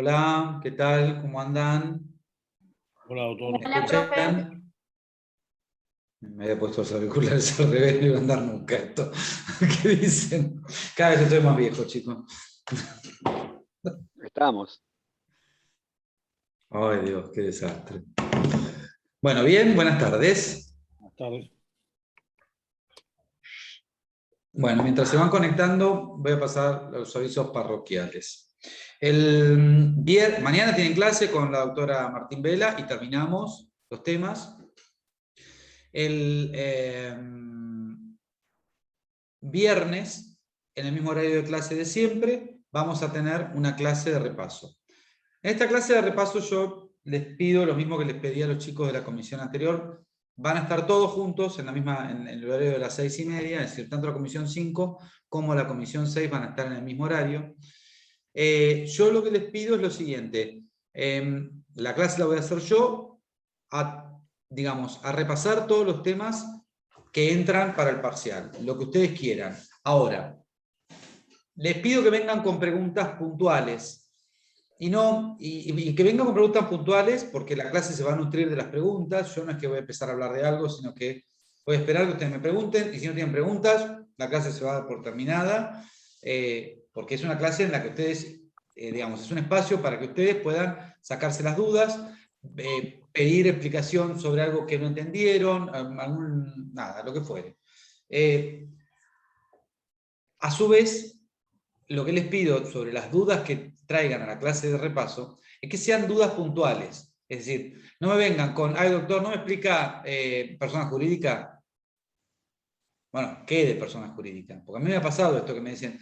Hola, ¿qué tal? ¿Cómo andan? Hola, doctor. ¿Me Hola, profe. escuchan? Me había puesto los auriculares al revés, no iba a andar nunca esto. ¿Qué dicen? Cada vez estoy más viejo, chicos. Estamos. Ay, Dios, qué desastre. Bueno, bien, buenas tardes. Buenas tardes. Bueno, mientras se van conectando, voy a pasar los avisos parroquiales. Mañana tienen clase con la doctora Martín Vela y terminamos los temas. El viernes, en el mismo horario de clase de siempre, vamos a tener una clase de repaso. En esta clase de repaso yo les pido lo mismo que les pedí a los chicos de la comisión anterior. Van a estar todos juntos en el horario de las 6:30, es decir, tanto la comisión 5 como la comisión 6 van a estar en el mismo horario. Yo lo que les pido es lo siguiente. La clase la voy a hacer yo, a repasar todos los temas que entran para el parcial, lo que ustedes quieran. Ahora, les pido que vengan con preguntas puntuales. Y que vengan con preguntas puntuales, porque la clase se va a nutrir de las preguntas. Yo no es que voy a empezar a hablar de algo, sino que voy a esperar que ustedes me pregunten, y si no tienen preguntas, la clase se va a dar por terminada, porque es una clase en la que ustedes, es un espacio para que ustedes puedan sacarse las dudas, pedir explicación sobre algo que no entendieron, nada, lo que fuere. A su vez, lo que les pido sobre las dudas que traigan a la clase de repaso es que sean dudas puntuales. Es decir, no me vengan con, ay doctor, ¿no me explica persona jurídica? Bueno, ¿qué de persona jurídica? Porque a mí me ha pasado esto que me dicen,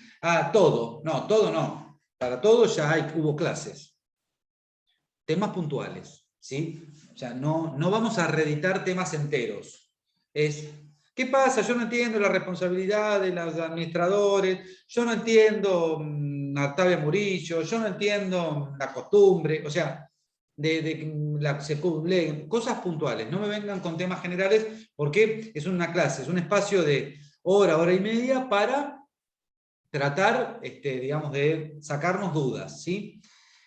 todo. No, todo no. Para todo ya hubo clases. Temas puntuales, ¿sí? O sea, no vamos a reeditar temas enteros. ¿Qué pasa? Yo no entiendo la responsabilidad de los administradores, yo no entiendo Octavia Murillo, yo no entiendo la costumbre, o sea, cosas puntuales. No me vengan con temas generales, porque es una clase, es un espacio de hora y media para tratar, de sacarnos dudas, ¿sí?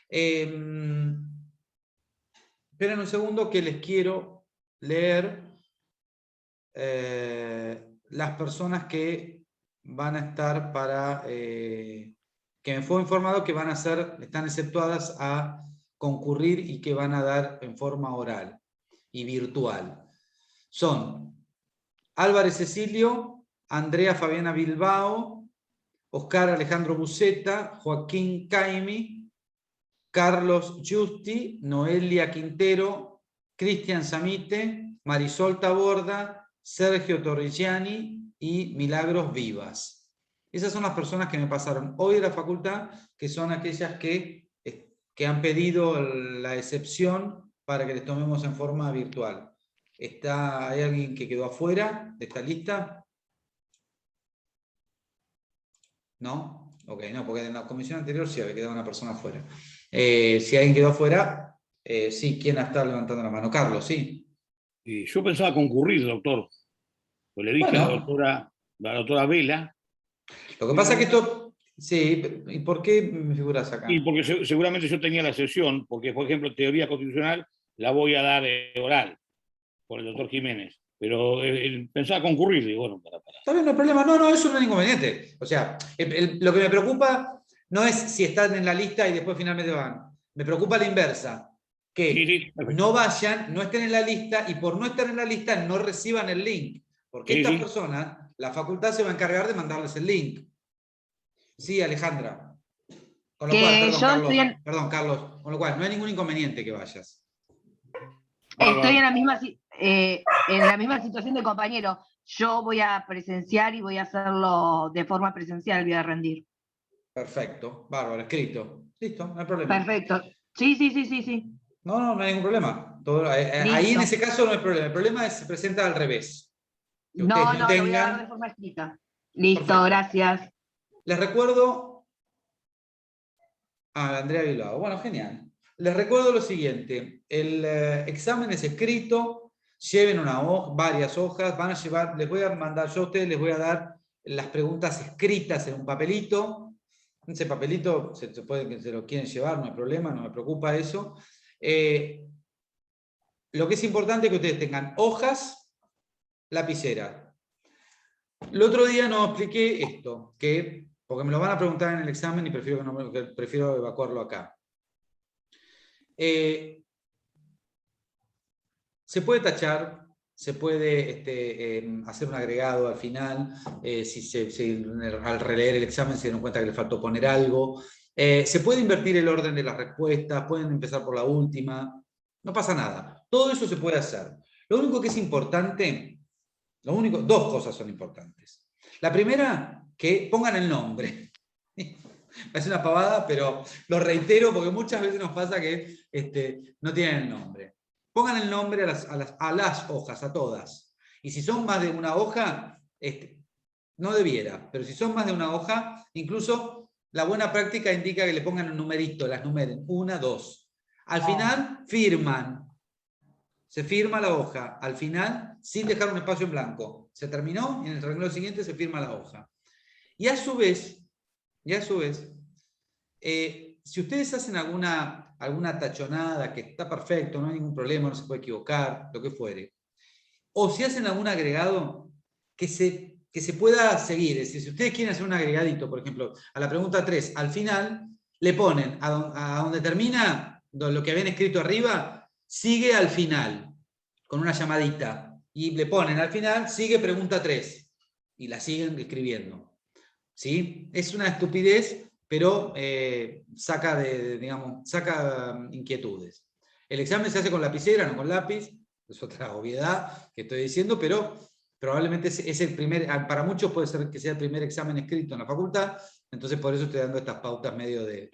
Esperen un segundo que les quiero leer las personas que van a estar que me fue informado que están exceptuadas a concurrir y que van a dar en forma oral y virtual. Son Álvarez Cecilio, Andrea Fabiana Bilbao, Oscar Alejandro Buceta, Joaquín Caimi, Carlos Justi, Noelia Quintero, Cristian Samite, Marisol Taborda, Sergio Torrigiani y Milagros Vivas. Esas son las personas que me pasaron hoy de la facultad, que son aquellas que han pedido la excepción para que les tomemos en forma virtual. ¿Hay alguien que quedó afuera de esta lista? ¿No? Ok, no, porque en la comisión anterior sí había quedado una persona afuera. Si alguien quedó afuera, sí, ¿quién está levantando la mano? Carlos, sí. Y yo pensaba concurrir, doctor. Pues le dije Bueno, a la doctora Vela. lo que pasa es que esto... Sí, ¿y por qué me figuras acá? Y porque seguramente yo tenía la sesión, porque, por ejemplo, teoría constitucional la voy a dar oral por el doctor Jiménez. Pero pensaba concurrir, y bueno, para. Está bien, no hay problema. No, eso no es inconveniente. O sea, lo que me preocupa no es si están en la lista y después finalmente van. Me preocupa la inversa. Que Sí, no vayan, no estén en la lista, y por no estar en la lista no reciban el link. Porque estas personas, la facultad se va a encargar de mandarles el link. Sí, Alejandra. Con lo cual, perdón, Carlos. Con lo cual, no hay ningún inconveniente que vayas. Estoy en la misma situación de compañero. Yo voy a presenciar y voy a hacerlo de forma presencial, voy a rendir. Perfecto, bárbaro, escrito. Listo, no hay problema. Perfecto. Sí. No hay ningún problema. Ahí en ese caso no hay problema. El problema se presenta al revés. Que No, ustedes lo voy a dar de forma escrita. Listo, Perfecto. gracias. Les recuerdo... Andrea Bilbao. Bueno, genial. Les recuerdo lo siguiente. El examen es escrito. Lleven varias hojas. Les voy a mandar yo a ustedes, les voy a dar las preguntas escritas en un papelito. ese papelito se puede que se lo quieren llevar, no hay problema, no me preocupa eso. Lo que es importante es que ustedes tengan hojas, lapicera. El otro día no expliqué esto, porque me lo van a preguntar en el examen y prefiero evacuarlo acá. Se puede tachar, se puede hacer un agregado al final, si al releer el examen se dieron cuenta que le faltó poner algo. Se puede invertir el orden de las respuestas, pueden empezar por la última, no pasa nada. Todo eso se puede hacer. Lo único que es importante, dos cosas son importantes. La primera, que pongan el nombre. Es una pavada, pero lo reitero porque muchas veces nos pasa que no tienen el nombre. Pongan el nombre a las hojas, a todas. Y si son más de una hoja, no debiera, pero si son más de una hoja, incluso la buena práctica indica que le pongan un numerito, las numeren, 1, 2. Al final, firman. Se firma la hoja, al final, sin dejar un espacio en blanco. Se terminó y en el renglón siguiente se firma la hoja. Y a su vez, si ustedes hacen alguna tachonada, que está perfecto, no hay ningún problema, no se puede equivocar, lo que fuere, o si hacen algún agregado que se pueda seguir, es decir, si ustedes quieren hacer un agregadito, por ejemplo, a la pregunta 3, al final, le ponen a donde termina lo que habían escrito arriba, sigue al final, con una llamadita, y le ponen al final, sigue pregunta 3, y la siguen escribiendo. ¿Sí? Es una estupidez, pero saca inquietudes. El examen se hace con lapicera, no con lápiz, es otra obviedad que estoy diciendo, pero probablemente es el primer, para muchos puede ser que sea el primer examen escrito en la facultad, entonces por eso estoy dando estas pautas medio de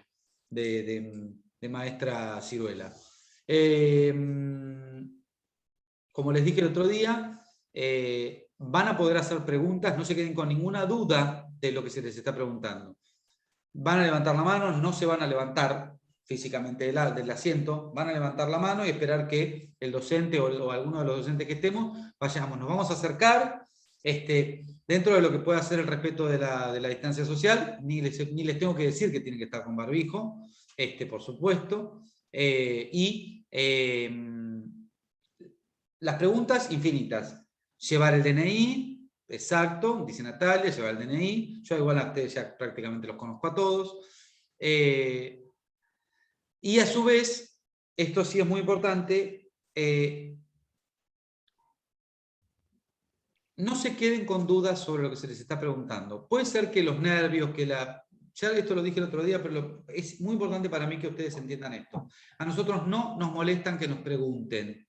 maestra ciruela. Como les dije el otro día, van a poder hacer preguntas, no se queden con ninguna duda de lo que se les está preguntando. Van a levantar la mano, no se van a levantar físicamente del asiento, van a levantar la mano y esperar que el docente o alguno de los docentes que estemos vayamos. Nos vamos a acercar dentro de lo que pueda ser el respeto de la distancia social, ni les tengo que decir que tienen que estar con barbijo, por supuesto, las preguntas infinitas. Llevar el DNI, exacto, dice Natalia, llevar el DNI. Yo igual a ustedes ya prácticamente los conozco a todos. Y a su vez, esto sí es muy importante, no se queden con dudas sobre lo que se les está preguntando. Puede ser que los nervios, ya esto lo dije el otro día, pero es muy importante para mí que ustedes entiendan esto. A nosotros no nos molestan que nos pregunten.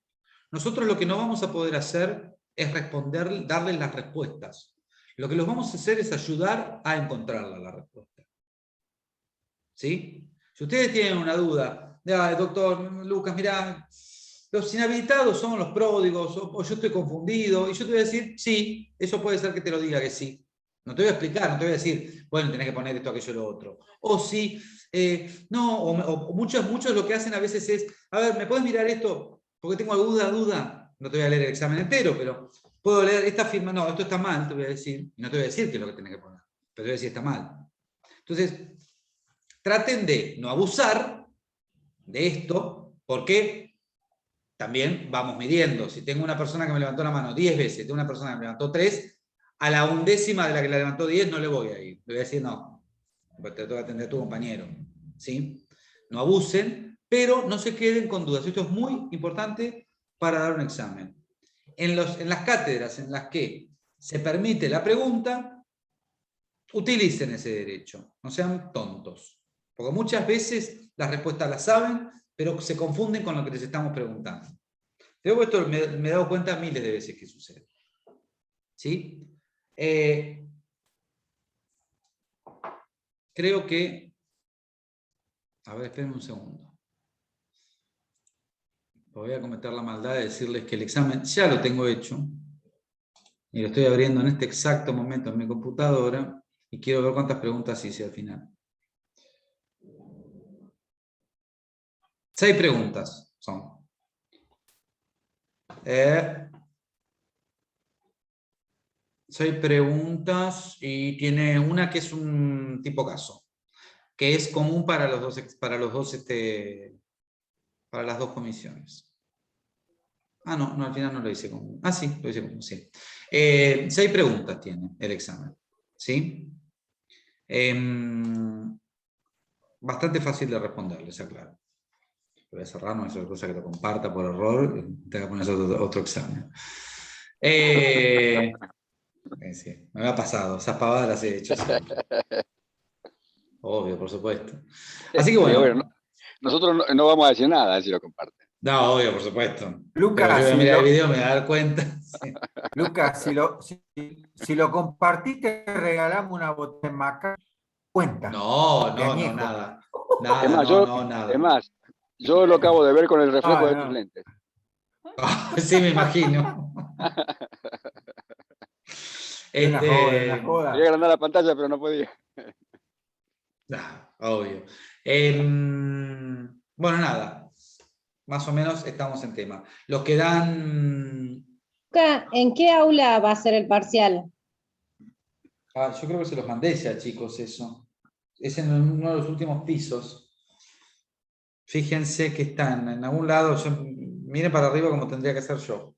Nosotros lo que no vamos a poder hacer es darles las respuestas. Lo que los vamos a hacer es ayudar a encontrarla, la respuesta. ¿Sí? Si ustedes tienen una duda, doctor Lucas, mirá, los inhabilitados son los pródigos, o yo estoy confundido, y yo te voy a decir, sí, eso puede ser que te lo diga que sí. No te voy a explicar, no te voy a decir, bueno, tenés que poner esto, aquello, lo otro. O sí, no, o muchos lo que hacen a veces es, a ver, ¿me puedes mirar esto? Porque tengo duda. No te voy a leer el examen entero, pero puedo leer esta firma, no, esto está mal, te voy a decir. Y no te voy a decir qué es lo que tenés que poner, pero te voy a decir está mal. Entonces, traten de no abusar de esto, porque también vamos midiendo. Si tengo una persona que me levantó la mano 10 veces, tengo una persona que me levantó 3, a la 1/10 de la que la levantó 10 no le voy a ir. Le voy a decir no, te tengo que atender a tu compañero. ¿Sí? No abusen, pero no se queden con dudas. Esto es muy importante para dar un examen. En las cátedras en las que se permite la pregunta, utilicen ese derecho. No sean tontos. Porque muchas veces las respuestas las saben, pero se confunden con lo que les estamos preguntando. Creo que esto me he dado cuenta miles de veces que sucede. ¿Sí? Creo que... A ver, espérenme un segundo. Voy a cometer la maldad de decirles que el examen ya lo tengo hecho. Y lo estoy abriendo en este exacto momento en mi computadora. Y quiero ver cuántas preguntas hice al final. 6 preguntas son. 6 preguntas y tiene una que es un tipo caso. que es común para para las dos comisiones. Ah, no, al final no lo hice común. Ah, sí, lo hice común, sí. 6 preguntas tiene el examen, ¿sí? Bastante fácil de responderles, aclaro. Voy a cerrar, no es otra cosa que lo comparta por error, te voy a poner otro examen. Sí, me ha pasado, esas pavadas las he hecho siempre. Obvio, por supuesto. Así que Sí, bueno. bueno, nosotros no vamos a decir nada si lo comparten. No, obvio, por supuesto. Lucas, pero yo voy a mirar el video, me voy a dar cuenta. Sí. Lucas, si lo compartiste, regalamos una botella de Maca. Cuenta. No, de añejo. nada. Es Nada, más, nada. es más, yo lo acabo de ver con el reflejo Ah, de no. tus lentes. Sí, me imagino. Una joda. Quería agrandar la pantalla, pero no podía. Obvio. Bueno, nada. Más o menos estamos en tema. Los que dan... ¿En qué aula va a ser el parcial? yo creo que se los mandé ya, chicos, eso. Es en uno de los últimos pisos. Fíjense que están en algún lado. Miren para arriba como tendría que hacer yo.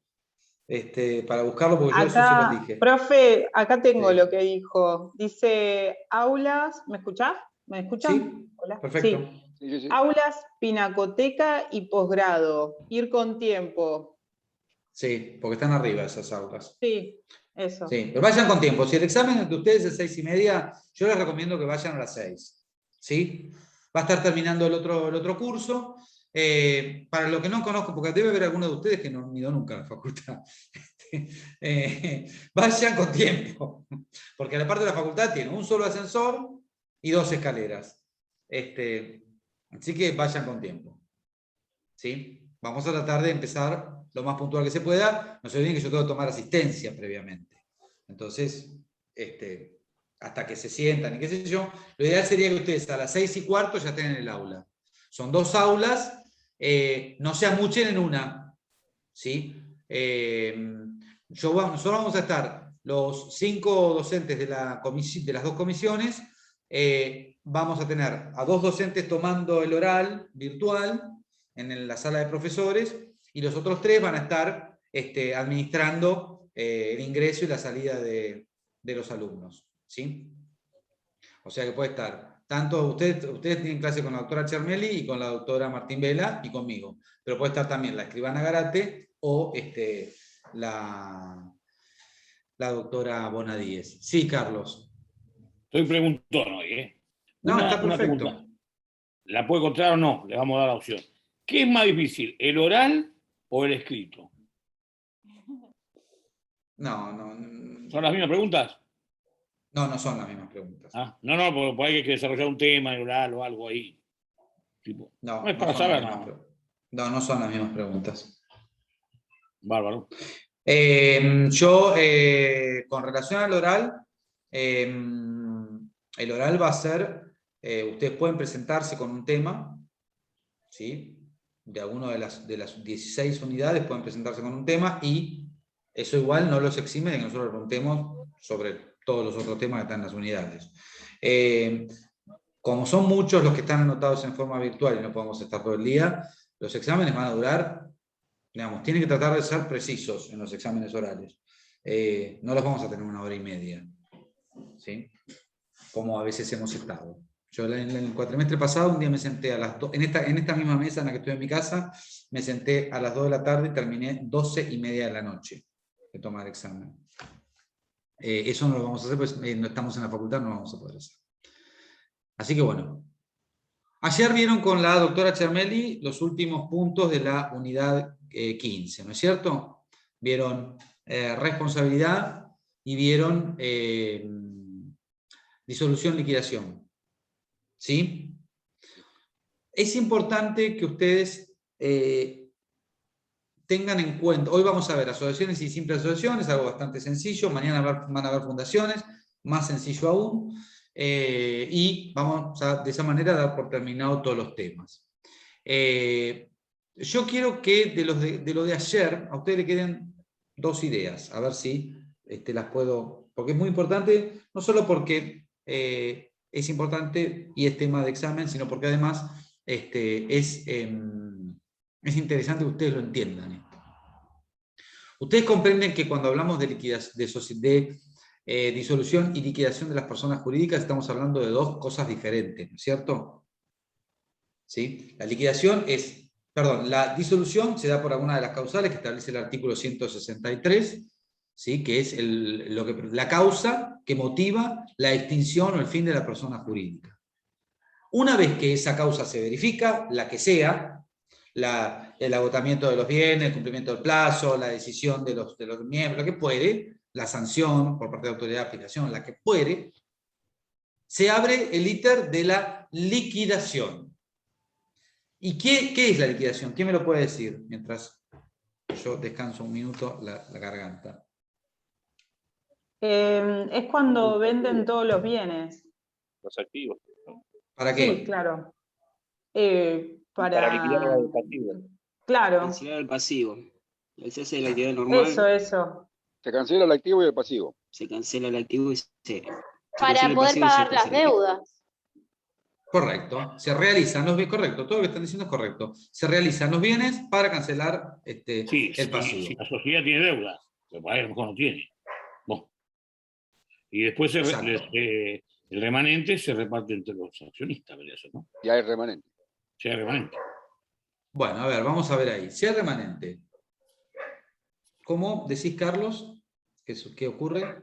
Para buscarlo, porque yo eso sí lo dije. Profe, acá tengo Sí. lo que dijo. Dice aulas, ¿me escuchás? ¿Me escuchan? Sí, Hola. perfecto. Sí. Aulas, pinacoteca y posgrado. Ir con tiempo. Sí, porque están arriba esas aulas. Sí, eso. Sí, pero vayan con tiempo. Si el examen de ustedes es 6:30, yo les recomiendo que vayan a las 6. ¿Sí? Va a estar terminando el otro curso. Para lo que no conozco, porque debe haber alguno de ustedes que no han ido nunca a la facultad. Vayan con tiempo. Porque la parte de la facultad tiene un solo ascensor y 2 escaleras. Así que vayan con tiempo. ¿Sí? Vamos a tratar de empezar lo más puntual que se pueda. No se olviden que yo tengo que tomar asistencia previamente. Entonces, hasta que se sientan y qué sé yo, lo ideal sería que ustedes a las 6:15 ya estén en el aula. Son 2 aulas, no se amuchen en una. ¿Sí? Nosotros vamos a estar los 5 docentes de las 2 comisiones. Vamos a tener a 2 docentes tomando el oral virtual en la sala de profesores, y los otros 3 van a estar administrando el ingreso y la salida de los alumnos. ¿Sí? O sea que puede estar, tanto ustedes tienen clase con la doctora Chermelli y con la doctora Martín Vela y conmigo, pero puede estar también la escribana Garate o la doctora Bonadíez. Sí, Carlos. Estoy preguntón hoy, ¿eh? No, está perfecto. Pregunta. ¿La puede encontrar o no? Le vamos a dar la opción. ¿Qué es más difícil, el oral o el escrito? No. ¿Son las mismas preguntas? No son las mismas preguntas. No, porque hay que desarrollar un tema, el oral o algo ahí. Tipo, No es para saber, no. No son las mismas preguntas. Bárbaro. Yo, con relación al oral, el oral va a ser, ustedes pueden presentarse con un tema, ¿sí? De alguno de las 16 unidades pueden presentarse con un tema, y eso igual no los exime de que nosotros preguntemos sobre todos los otros temas que están en las unidades. Como son muchos los que están anotados en forma virtual y no podemos estar todo el día, los exámenes van a durar, digamos, tienen que tratar de ser precisos en los exámenes orales. No los vamos a tener 1 hora y media, ¿sí? Como a veces hemos estado. Yo en el cuatrimestre pasado, un día me senté a las 2, en esta misma mesa en la que estoy en mi casa, me senté a las 2 de la tarde y terminé 12:30 de la noche de tomar examen. Eso no lo vamos a hacer, pues no estamos en la facultad, no lo vamos a poder hacer. Así que bueno. Ayer vieron con la doctora Chermelli los últimos puntos de la unidad 15, ¿no es cierto? Vieron responsabilidad y vieron disolución, liquidación. ¿Sí? Es importante que ustedes tengan en cuenta, hoy vamos a ver asociaciones y simples asociaciones, algo bastante sencillo, mañana van a ver fundaciones, más sencillo aún, y vamos a, de esa manera, dar por terminado todos los temas. Yo quiero que de lo de ayer a ustedes le queden 2 ideas, a ver si las puedo, porque es muy importante, no solo porque es importante y es tema de examen, sino porque además es interesante que ustedes lo entiendan esto. Ustedes comprenden que cuando hablamos de disolución y liquidación de las personas jurídicas, estamos hablando de dos cosas diferentes, ¿no es cierto? ¿Sí? La disolución se da por alguna de las causales que establece el artículo 163, ¿sí? Que es la causa que motiva la extinción o el fin de la persona jurídica. Una vez que esa causa se verifica, la que sea, el agotamiento de los bienes, el cumplimiento del plazo, la decisión de los miembros, lo que puede, la sanción por parte de la autoridad de aplicación, la que puede, se abre el íter de la liquidación. ¿Y qué es la liquidación? ¿Quién me lo puede decir? Mientras yo descanso un minuto la garganta. Es cuando venden todos los bienes. Los activos. ¿Para qué? Sí, claro. Para liquidar el pasivo. Claro, Cancelar el pasivo. Se hace la actividad normal, eso. Se cancela el activo y el pasivo. se cancela el activo y se Para cancela el poder pasivo y se pagar las cancela el activo. deudas. Correcto. Se realizan los bienes, correcto, todo lo que están diciendo es correcto. Se realizan los bienes para cancelar Sí, el pasivo. si la sociedad tiene deudas, pero para él a lo mejor no tiene. Bueno. Y después el remanente se reparte entre los accionistas, ¿no? Ya hay remanente. Si hay remanente. Bueno, a ver, vamos a ver ahí. Si hay remanente, ¿cómo decís, Carlos? ¿Qué ocurre?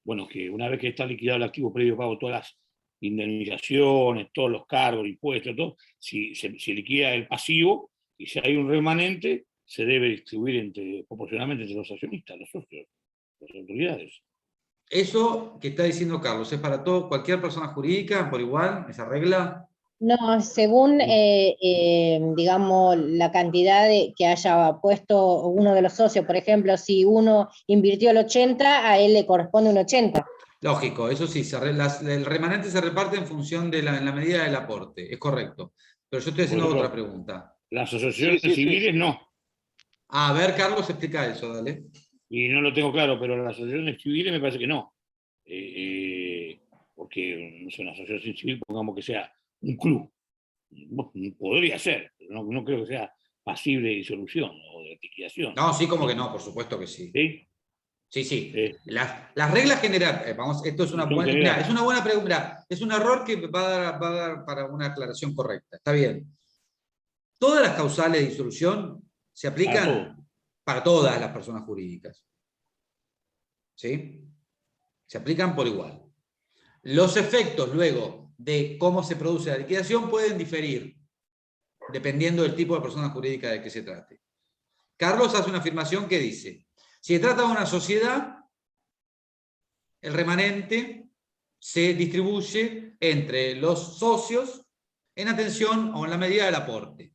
Bueno, que una vez que está liquidado el activo previo pago todas las indemnizaciones, todos los cargos, impuestos, todo, si se liquida el pasivo y si hay un remanente, se debe distribuir proporcionalmente entre los accionistas, los socios, las autoridades. Eso que está diciendo Carlos, ¿es para cualquier persona jurídica por igual, esa regla? No, según, digamos, la cantidad que haya puesto uno de los socios. Por ejemplo, si uno invirtió el 80, a él le corresponde un 80. Lógico, eso sí, el remanente se reparte en función de en la medida del aporte, es correcto. Pero yo estoy haciendo otra pregunta. Las asociaciones Sí. civiles no. A ver, Carlos, explica eso, dale. Y no lo tengo claro, pero las asociaciones civiles me parece que no. Porque no sé, una asociación civil, pongamos que sea un club. Bueno, podría ser, pero no creo que sea pasible de disolución o de liquidación. No, sí, como que no, por supuesto que sí. ¿Sí? Sí. Las reglas generales, esto es una buena pregunta, mirá, es un error que va a dar para una aclaración correcta, está bien. Todas las causales de disolución se aplican para todas las personas jurídicas. ¿Sí? Se aplican por igual. Los efectos luego de cómo se produce la liquidación pueden diferir, dependiendo del tipo de persona jurídica de que se trate. Carlos hace una afirmación que dice: si se trata de una sociedad, el remanente se distribuye entre los socios en atención o en la medida del aporte.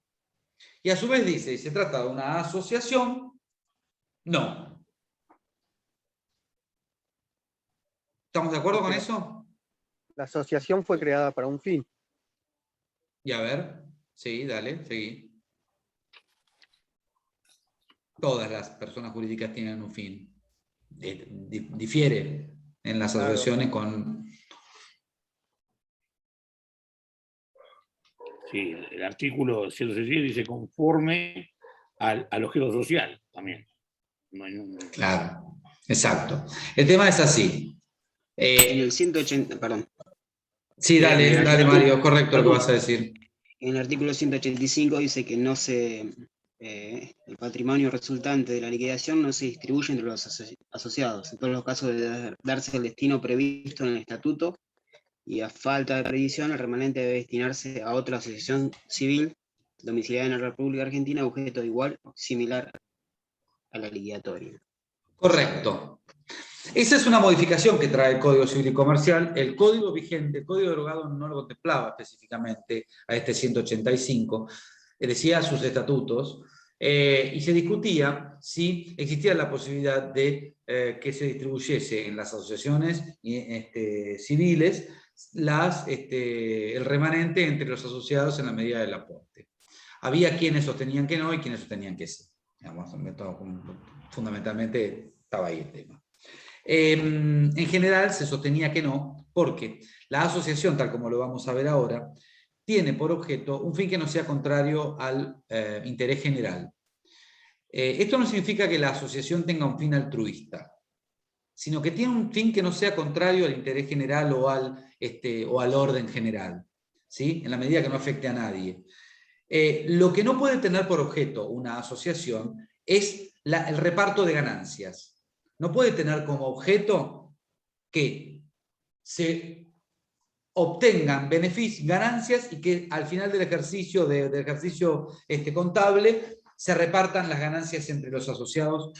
Y a su vez dice, si se trata de una asociación, no. ¿Estamos de acuerdo con eso? La asociación fue creada para un fin. Y a ver, sí, dale, seguí. Todas las personas jurídicas tienen un fin. Difiere en las asociaciones con... Sí, el artículo 167 dice conforme al objeto social también. Claro, exacto. El tema es así. En el 180, perdón. Sí, dale, Mario, correcto lo que vas a decir. En el artículo 185 dice que el patrimonio resultante de la liquidación no se distribuye entre los asociados. En todos los casos de darse el destino previsto en el estatuto y a falta de previsión, el remanente debe destinarse a otra asociación civil domiciliada en la República Argentina, objeto igual o similar a la liquidatoria. Correcto. Esa es una modificación que trae el Código Civil y Comercial. El código vigente, el código derogado no lo contemplaba específicamente a este 185, decía sus estatutos, y se discutía si existía la posibilidad de que se distribuyese en las asociaciones civiles el remanente entre los asociados en la medida del aporte. Había quienes sostenían que no y quienes sostenían que sí. Digamos, fundamentalmente estaba ahí el tema. En general se sostenía que no, porque La asociación, tal como lo vamos a ver ahora, tiene por objeto un fin que no sea contrario al interés general. Esto no significa que la asociación tenga un fin altruista, sino que tiene un fin que no sea contrario al interés general o al orden general, ¿sí? En la medida que no afecte a nadie. Lo que no puede tener por objeto una asociación es el reparto de ganancias. No puede tener como objeto que se obtengan beneficios, ganancias, y que al final del ejercicio, contable, se repartan las ganancias entre los asociados,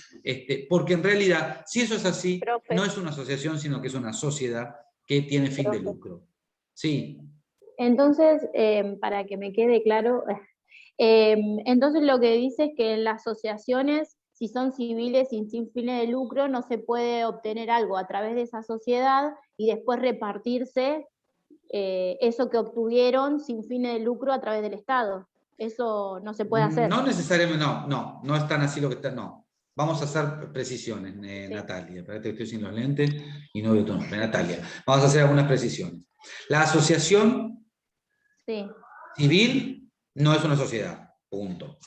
porque en realidad, si eso es así, Profe. no es una asociación, sino que es una sociedad que tiene fin de lucro. Sí. Entonces, para que me quede claro, entonces lo que dice es que en las asociaciones, si son civiles y sin fines de lucro, no se puede obtener algo a través de esa sociedad y después repartirse eso que obtuvieron sin fines de lucro a través del Estado. Eso no se puede hacer. No necesariamente, no es tan así lo que está, no. Vamos a hacer precisiones, Sí. Natalia. Espérate que estoy sin los lentes y no veo tu nombre, Natalia. Vamos a hacer algunas precisiones. La asociación civil no es una sociedad, punto.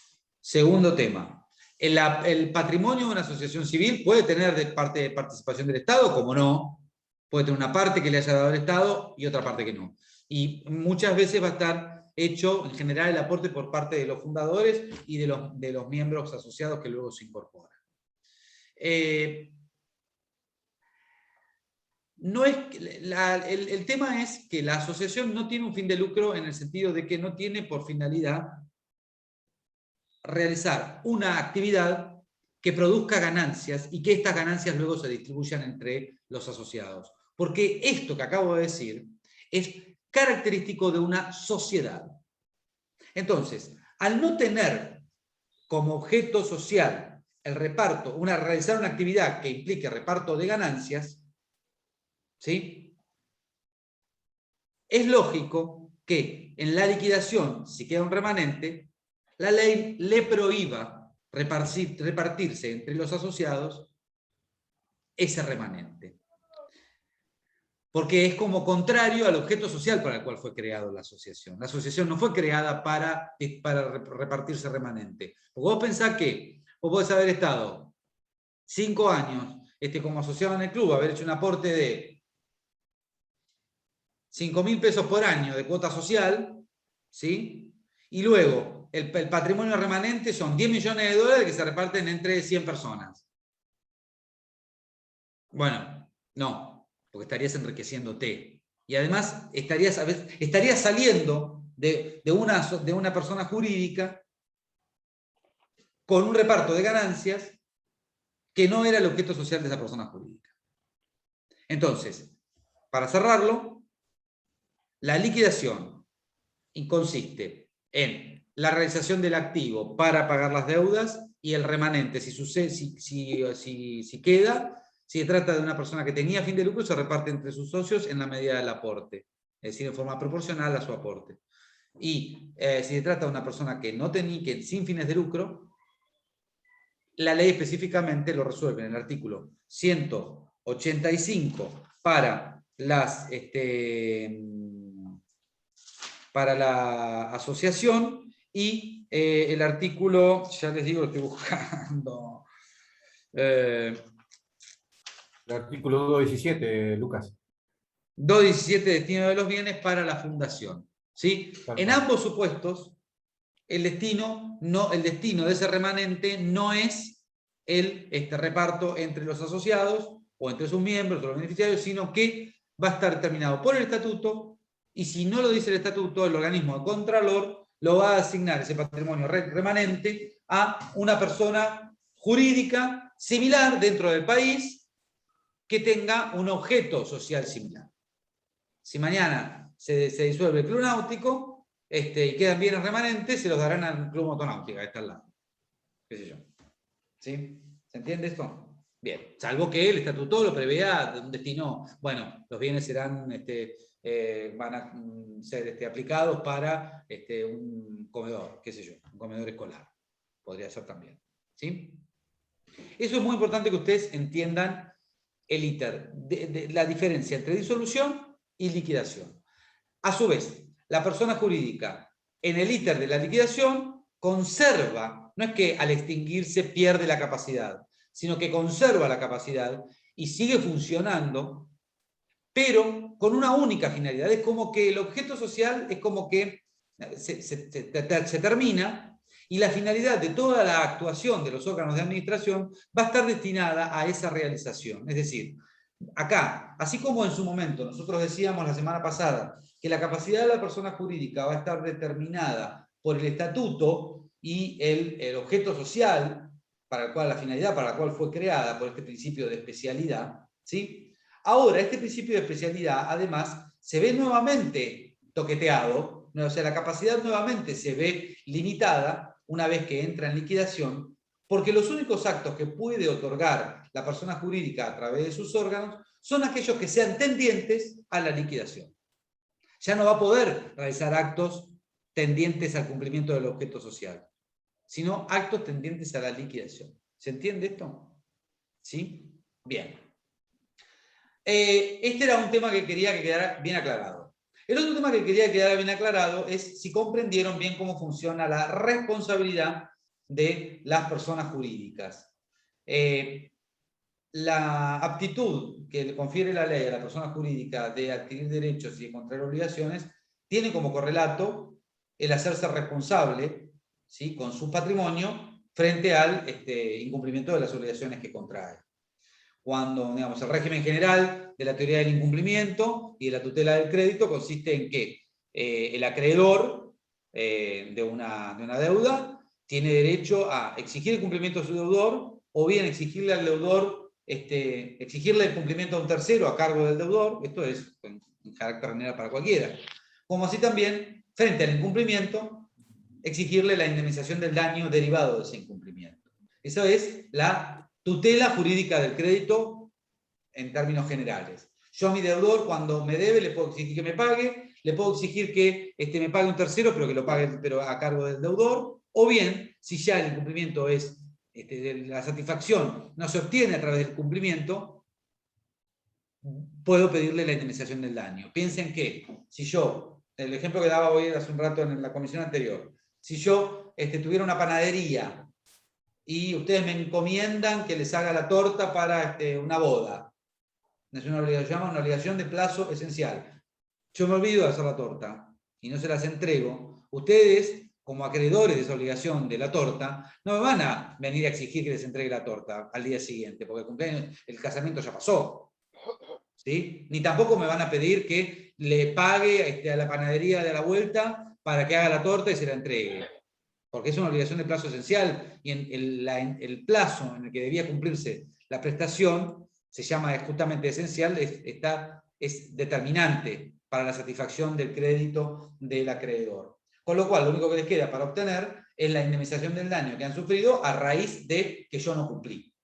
Segundo tema. El patrimonio de una asociación civil puede tener parte de participación del Estado, como no. Puede tener una parte que le haya dado el Estado y otra parte que no. Y muchas veces va a estar hecho, en general, el aporte por parte de los fundadores y de los miembros asociados que luego se incorporan. El tema es que la asociación no tiene un fin de lucro en el sentido de que no tiene por finalidad realizar una actividad que produzca ganancias y que estas ganancias luego se distribuyan entre los asociados. Porque esto que acabo de decir es característico de una sociedad. Entonces, al no tener como objeto social el reparto, realizar una actividad que implique reparto de ganancias, ¿sí? Es lógico que en la liquidación, si queda un remanente, la ley le prohíba repartirse entre los asociados ese remanente. Porque es como contrario al objeto social para el cual fue creada la asociación. La asociación no fue creada para repartirse remanente. Porque vos pensás que vos podés haber estado 5 años como asociado en el club, haber hecho un aporte de 5.000 pesos por año de cuota social, ¿sí? Y luego el patrimonio remanente son 10 millones de dólares que se reparten entre 100 personas. Bueno, no, porque estarías enriqueciéndote. Y además estarías saliendo de una persona jurídica con un reparto de ganancias que no era el objeto social de esa persona jurídica. Entonces, para cerrarlo, la liquidación consiste en la realización del activo para pagar las deudas y el remanente, si queda, si se trata de una persona que tenía fin de lucro, se reparte entre sus socios en la medida del aporte, es decir, en forma proporcional a su aporte. Y si se trata de una persona que no tenía, que sin fines de lucro, la ley específicamente lo resuelve en el artículo 185 para la asociación y el artículo, ya les digo, lo estoy buscando. El artículo 217, Lucas. 217, destino de los bienes para la fundación. ¿Sí? En ambos supuestos, el destino de ese remanente no es el reparto entre los asociados o entre sus miembros o los beneficiarios, sino que va a estar determinado por el estatuto, y si no lo dice el estatuto, el organismo de contralor lo va a asignar ese patrimonio remanente a una persona jurídica similar dentro del país que tenga un objeto social similar. Si mañana se disuelve el club náutico y quedan bienes remanentes, se los darán al club motonáutica, que está al lado. ¿Qué sé yo? ¿Sí? ¿Se entiende esto? Bien, salvo que el estatuto lo prevea de un destino, bueno, los bienes serán, van a ser aplicados para un comedor, qué sé yo, un comedor escolar. Podría ser también. ¿Sí? Eso es muy importante que ustedes entiendan el ITER, la diferencia entre disolución y liquidación. A su vez, la persona jurídica en el íter de la liquidación conserva, no es que al extinguirse pierde la capacidad, sino que conserva la capacidad y sigue funcionando, pero con una única finalidad. Es como que el objeto social es como que se termina y la finalidad de toda la actuación de los órganos de administración va a estar destinada a esa realización. Es decir, acá, así como en su momento nosotros decíamos la semana pasada que la capacidad de la persona jurídica va a estar determinada por el estatuto y el objeto social para el cual, la finalidad para la cual fue creada, por este principio de especialidad, ¿sí? Ahora, este principio de especialidad, además, se ve nuevamente toqueteado, o sea, la capacidad nuevamente se ve limitada una vez que entra en liquidación, porque los únicos actos que puede otorgar la persona jurídica a través de sus órganos son aquellos que sean tendientes a la liquidación. Ya no va a poder realizar actos tendientes al cumplimiento del objeto social, sino actos tendientes a la liquidación. ¿Se entiende esto? ¿Sí? Bien. Este era un tema que quería que quedara bien aclarado. El otro tema que quería que quedara bien aclarado es si comprendieron bien cómo funciona la responsabilidad de las personas jurídicas. La aptitud que le confiere la ley a la persona jurídica de adquirir derechos y de contraer obligaciones tiene como correlato el hacerse responsable, ¿sí?, con su patrimonio frente al incumplimiento de las obligaciones que contrae. Cuando, digamos, el régimen general de la teoría del incumplimiento y de la tutela del crédito consiste en que el acreedor de una deuda tiene derecho a exigir el cumplimiento de su deudor, o bien exigirle al deudor, exigirle el cumplimiento a un tercero a cargo del deudor. Esto es en carácter general para cualquiera. Como así también, frente al incumplimiento, exigirle la indemnización del daño derivado de ese incumplimiento. Esa es la tutela jurídica del crédito en términos generales. Yo a mi deudor, cuando me debe, le puedo exigir que me pague, le puedo exigir que me pague un tercero, pero que lo pague pero a cargo del deudor, o bien, si ya el incumplimiento es, la satisfacción no se obtiene a través del cumplimiento, puedo pedirle la indemnización del daño. Piensen que, si yo, el ejemplo que daba hoy hace un rato en la comisión anterior, si yo tuviera una panadería y ustedes me encomiendan que les haga la torta para una boda, es una obligación de plazo esencial. Yo me olvido de hacer la torta y no se las entrego. Ustedes, como acreedores de esa obligación de la torta, no me van a venir a exigir que les entregue la torta al día siguiente, porque el casamiento ya pasó, ¿sí? Ni tampoco me van a pedir que le pague a la panadería de la vuelta para que haga la torta y se la entregue, porque es una obligación de plazo esencial, y el plazo en el que debía cumplirse la prestación se llama justamente esencial, es determinante para la satisfacción del crédito del acreedor. Con lo cual, lo único que les queda para obtener es la indemnización del daño que han sufrido a raíz de que yo no cumplí.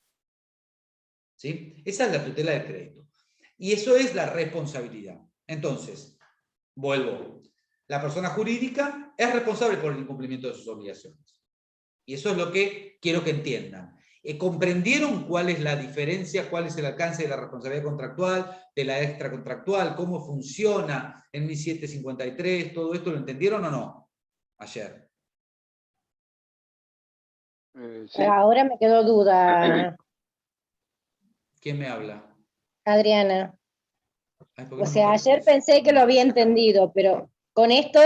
¿Sí? Esa es la tutela del crédito. Y eso es la responsabilidad. Entonces, vuelvo. La persona jurídica es responsable por el incumplimiento de sus obligaciones. Y eso es lo que quiero que entiendan. ¿Comprendieron cuál es la diferencia, cuál es el alcance de la responsabilidad contractual, de la extracontractual, cómo funciona en 1753? ¿Todo esto lo entendieron o no? Ayer. Sí. Ahora me quedó duda, ¿Quién me habla? Adriana. Ay, ¿por qué O no me sea, ayer contestas? pensé que lo había entendido, pero con esto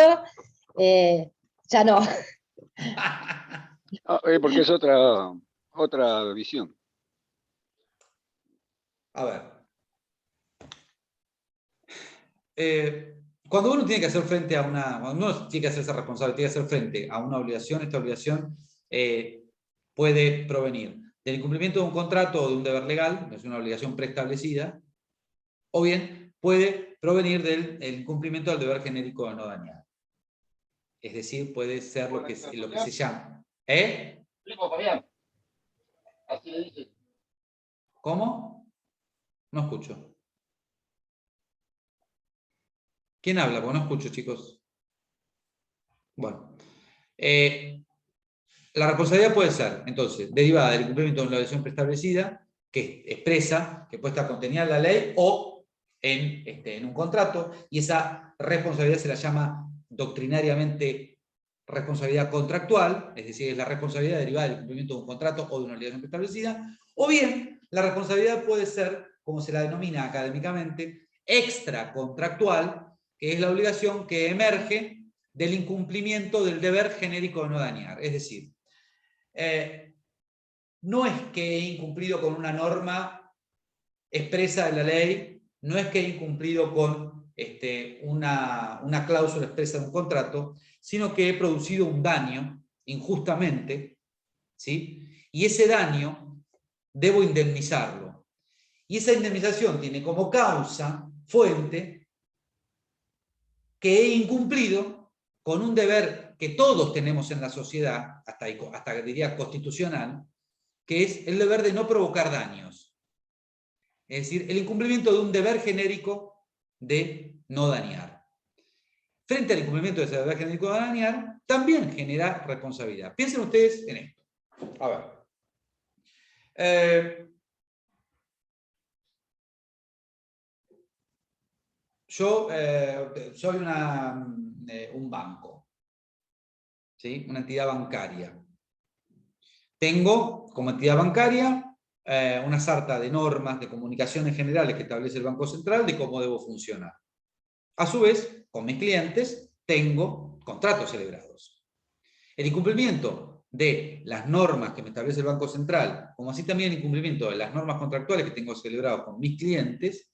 ya no. Porque es otra visión. A ver. Cuando uno tiene que hacer frente a cuando uno tiene que hacerse responsable, tiene que hacer frente a una obligación, esta obligación puede provenir del incumplimiento de un contrato o de un deber legal, es una obligación preestablecida, o bien puede provenir del incumplimiento del deber genérico de no dañar. Es decir, puede ser lo que se llama. ¿Cómo? No escucho. ¿Quién habla? Porque no escucho, chicos. Bueno. La responsabilidad puede ser, entonces, derivada del incumplimiento de una obligación preestablecida, que expresa, que puede estar contenida en la ley, o en un contrato, y esa responsabilidad se la llama doctrinariamente responsabilidad contractual, es decir, es la responsabilidad derivada del cumplimiento de un contrato o de una obligación establecida, o bien la responsabilidad puede ser, como se la denomina académicamente, extracontractual, que es la obligación que emerge del incumplimiento del deber genérico de no dañar. Es decir, no es que he incumplido con una norma expresa de la ley, no es que he incumplido con una cláusula expresa de un contrato, sino que he producido un daño injustamente, ¿sí? Y ese daño debo indemnizarlo. Y esa indemnización tiene como causa, fuente, que he incumplido con un deber que todos tenemos en la sociedad, hasta diría constitucional, que es el deber de no provocar daños. Es decir, el incumplimiento de un deber genérico de no dañar. Frente al incumplimiento de ese deber genérico de no dañar, también genera responsabilidad. Piensen ustedes en esto. A ver. Yo soy un banco, ¿sí? Una entidad bancaria. Tengo como entidad bancaria una sarta de normas, de comunicaciones generales que establece el Banco Central de cómo debo funcionar. A su vez, con mis clientes tengo contratos celebrados. El incumplimiento de las normas que me establece el Banco Central, como así también el incumplimiento de las normas contractuales que tengo celebrados con mis clientes,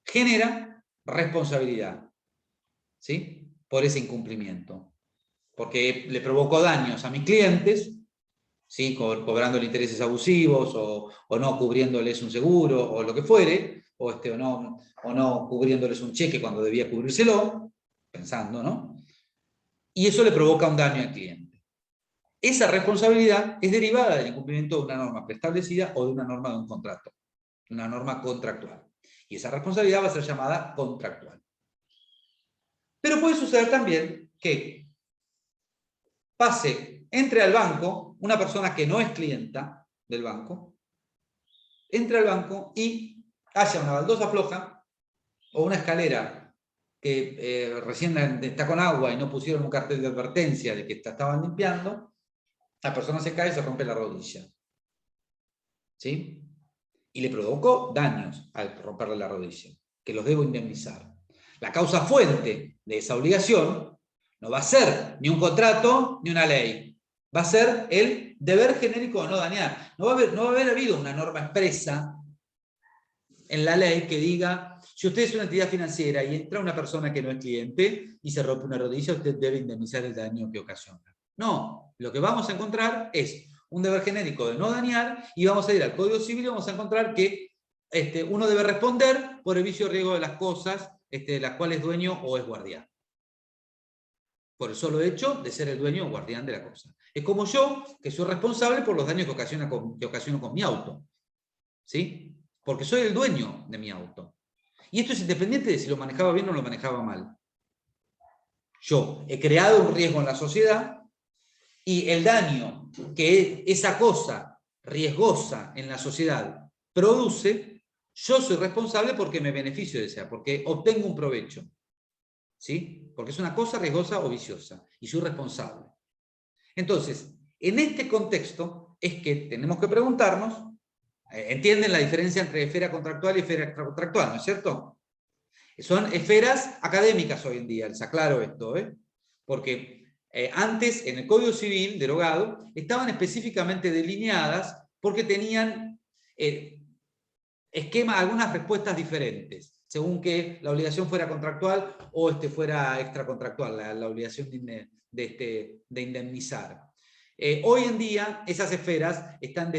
genera responsabilidad, ¿sí? Por ese incumplimiento. Porque le provoco daños a mis clientes, ¿sí? Cobrando intereses abusivos o no cubriéndoles un seguro o lo que fuere, o no cubriéndoles un cheque cuando debía cubrírselo, pensando, ¿no? Y eso le provoca un daño al cliente. Esa responsabilidad es derivada del incumplimiento de una norma preestablecida o de una norma de un contrato, una norma contractual. Y esa responsabilidad va a ser llamada contractual. Pero puede suceder también que entre al banco una persona que no es clienta del banco, entre al banco y haya una baldosa floja o una escalera que recién está con agua y no pusieron un cartel de advertencia de que estaban limpiando, la persona se cae y se rompe la rodilla. ¿Sí? Y le provocó daños al romperle la rodilla, que los debo indemnizar. La causa fuente de esa obligación no va a ser ni un contrato ni una ley. Va a ser el deber genérico de no dañar. No va a haber habido una norma expresa en la ley que diga, si usted es una entidad financiera y entra una persona que no es cliente y se rompe una rodilla, usted debe indemnizar el daño que ocasiona. No, lo que vamos a encontrar es un deber genérico de no dañar y vamos a ir al Código Civil y vamos a encontrar que uno debe responder por el vicio o riesgo de las cosas de las cuales es dueño o es guardián. Por el solo hecho de ser el dueño o guardián de la cosa. Es como yo, que soy responsable por los daños que ocasiono con mi auto. ¿Sí? Porque soy el dueño de mi auto. Y esto es independiente de si lo manejaba bien o lo manejaba mal. Yo he creado un riesgo en la sociedad y el daño que esa cosa riesgosa en la sociedad produce, yo soy responsable porque me beneficio de ella, porque obtengo un provecho. ¿Sí? Porque es una cosa riesgosa o viciosa, y soy responsable. Entonces, en este contexto es que tenemos que preguntarnos, ¿entienden la diferencia entre esfera contractual y esfera extracontractual, no es cierto? Son esferas académicas hoy en día, les aclaro esto, porque antes en el Código Civil derogado estaban específicamente delineadas porque tenían algunas respuestas diferentes, según que la obligación fuera contractual o fuera extracontractual, la obligación de indemnizar. Hoy en día esas esferas están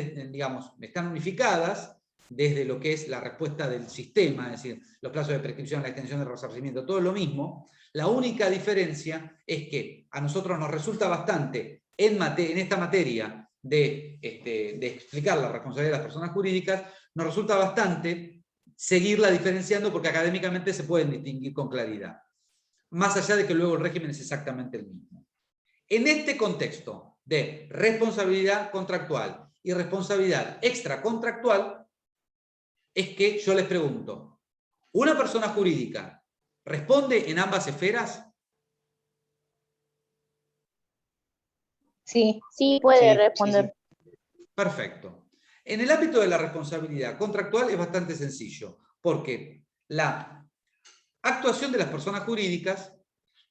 unificadas desde lo que es la respuesta del sistema, es decir, los plazos de prescripción, la extensión del resarcimiento, todo lo mismo. La única diferencia es que a nosotros nos resulta bastante en esta materia de explicar la responsabilidad de las personas jurídicas, nos resulta bastante seguirla diferenciando porque académicamente se pueden distinguir con claridad, más allá de que luego el régimen es exactamente el mismo. En este contexto de responsabilidad contractual y responsabilidad extracontractual, es que yo les pregunto, ¿Una persona jurídica responde en ambas esferas? Sí. Sí, puede Sí, responder. Perfecto. En el ámbito de la responsabilidad contractual es bastante sencillo, porque la actuación de las personas jurídicas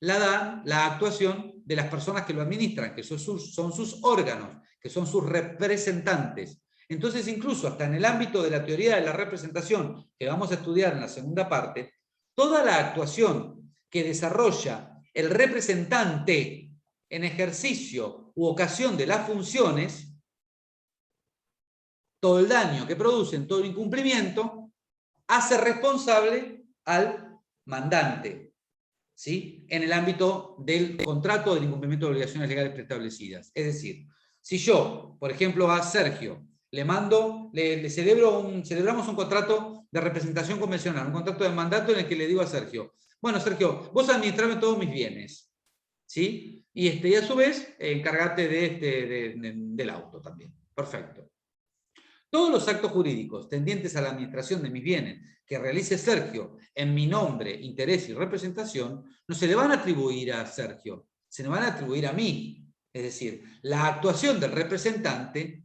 la da la actuación de las personas que lo administran, que son sus órganos, que son sus representantes. Entonces, incluso hasta en el ámbito de la teoría de la representación, que vamos a estudiar en la segunda parte, toda la actuación que desarrolla el representante en ejercicio u ocasión de las funciones, todo el daño que producen, todo el incumplimiento, hace responsable al mandante, ¿sí? En el ámbito del contrato del incumplimiento de obligaciones legales preestablecidas. Es decir, si yo, por ejemplo, a Sergio le mando, celebramos un contrato de representación convencional, un contrato de mandato en el que le digo a Sergio, bueno, Sergio, vos administrame todos mis bienes, ¿sí? Y a su vez, encargate del auto también. Perfecto. Todos los actos jurídicos tendientes a la administración de mis bienes que realice Sergio en mi nombre, interés y representación, no se le van a atribuir a Sergio, se le van a atribuir a mí. Es decir, la actuación del representante,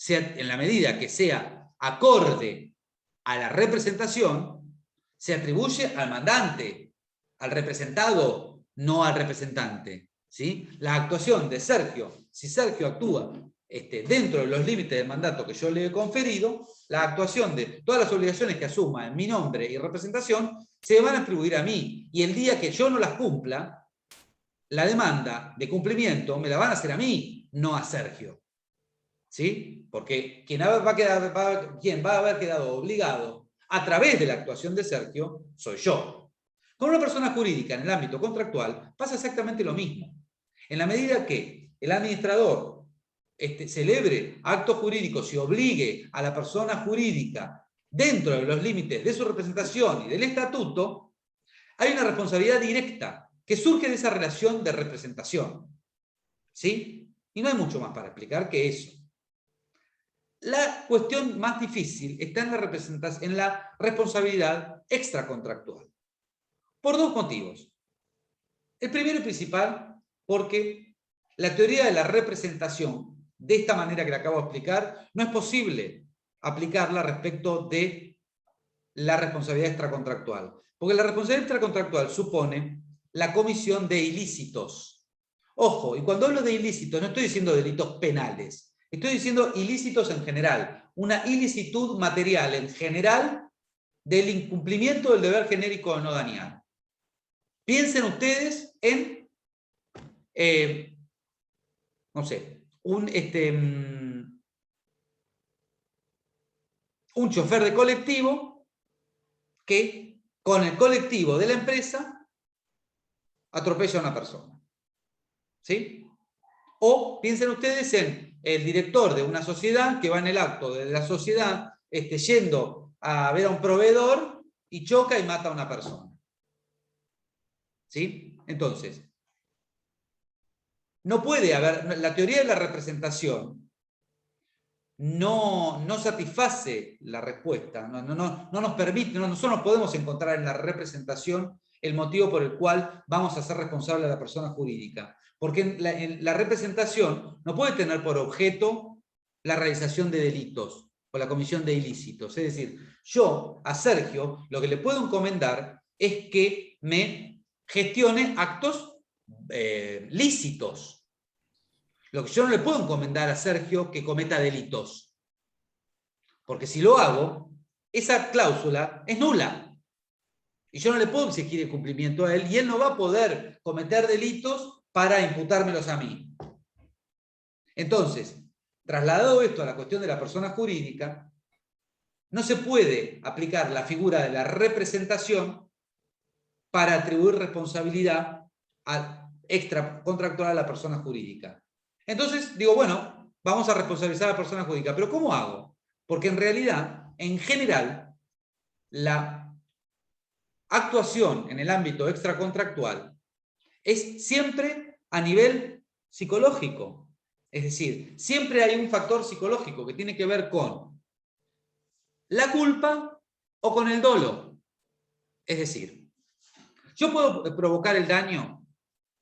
en la medida que sea acorde a la representación, se atribuye al mandante, al representado, no al representante, ¿sí? La actuación de Sergio, si Sergio actúa dentro de los límites del mandato que yo le he conferido, la actuación de todas las obligaciones que asuma en mi nombre y representación se van a atribuir a mí. Y el día que yo no las cumpla, la demanda de cumplimiento me la van a hacer a mí, no a Sergio. ¿Sí? Porque quien va a haber quedado obligado a través de la actuación de Sergio soy yo. Con una persona jurídica en el ámbito contractual pasa exactamente lo mismo. En la medida que el administrador celebre actos jurídicos y obligue a la persona jurídica dentro de los límites de su representación y del estatuto, hay una responsabilidad directa que surge de esa relación de representación. ¿Sí? Y no hay mucho más para explicar que eso. La cuestión más difícil está en la responsabilidad extracontractual. Por dos motivos. El primero y principal, porque la teoría de la representación, de esta manera que la acabo de explicar, no es posible aplicarla respecto de la responsabilidad extracontractual. Porque la responsabilidad extracontractual supone la comisión de ilícitos. Ojo, y cuando hablo de ilícitos no estoy diciendo delitos penales, estoy diciendo ilícitos en general, una ilicitud material en general del incumplimiento del deber genérico de no dañar. Piensen ustedes en, no sé, un chofer de colectivo que con el colectivo de la empresa atropella a una persona. ¿Sí? O piensen ustedes en el director de una sociedad que va en el acto de la sociedad yendo a ver a un proveedor y choca y mata a una persona. ¿Sí? Entonces, no puede haber, la teoría de la representación no satisface la respuesta, no nos permite, nosotros no podemos encontrar en la representación el motivo por el cual vamos a ser responsables a la persona jurídica. Porque la representación no puede tener por objeto la realización de delitos o la comisión de ilícitos. Es decir, yo a Sergio lo que le puedo encomendar es que me gestione actos lícitos. Lo que yo no le puedo encomendar a Sergio que cometa delitos. Porque si lo hago, esa cláusula es nula. Y yo no le puedo exigir el cumplimiento a él y él no va a poder cometer delitos para imputármelos a mí. Entonces, trasladado esto a la cuestión de la persona jurídica, no se puede aplicar la figura de la representación para atribuir responsabilidad extracontractual a la persona jurídica. Entonces, digo, bueno, vamos a responsabilizar a la persona jurídica, pero ¿cómo hago? Porque en realidad, en general, la actuación en el ámbito extracontractual es siempre a nivel psicológico. Es decir, siempre hay un factor psicológico que tiene que ver con la culpa o con el dolo. Es decir, yo puedo provocar el daño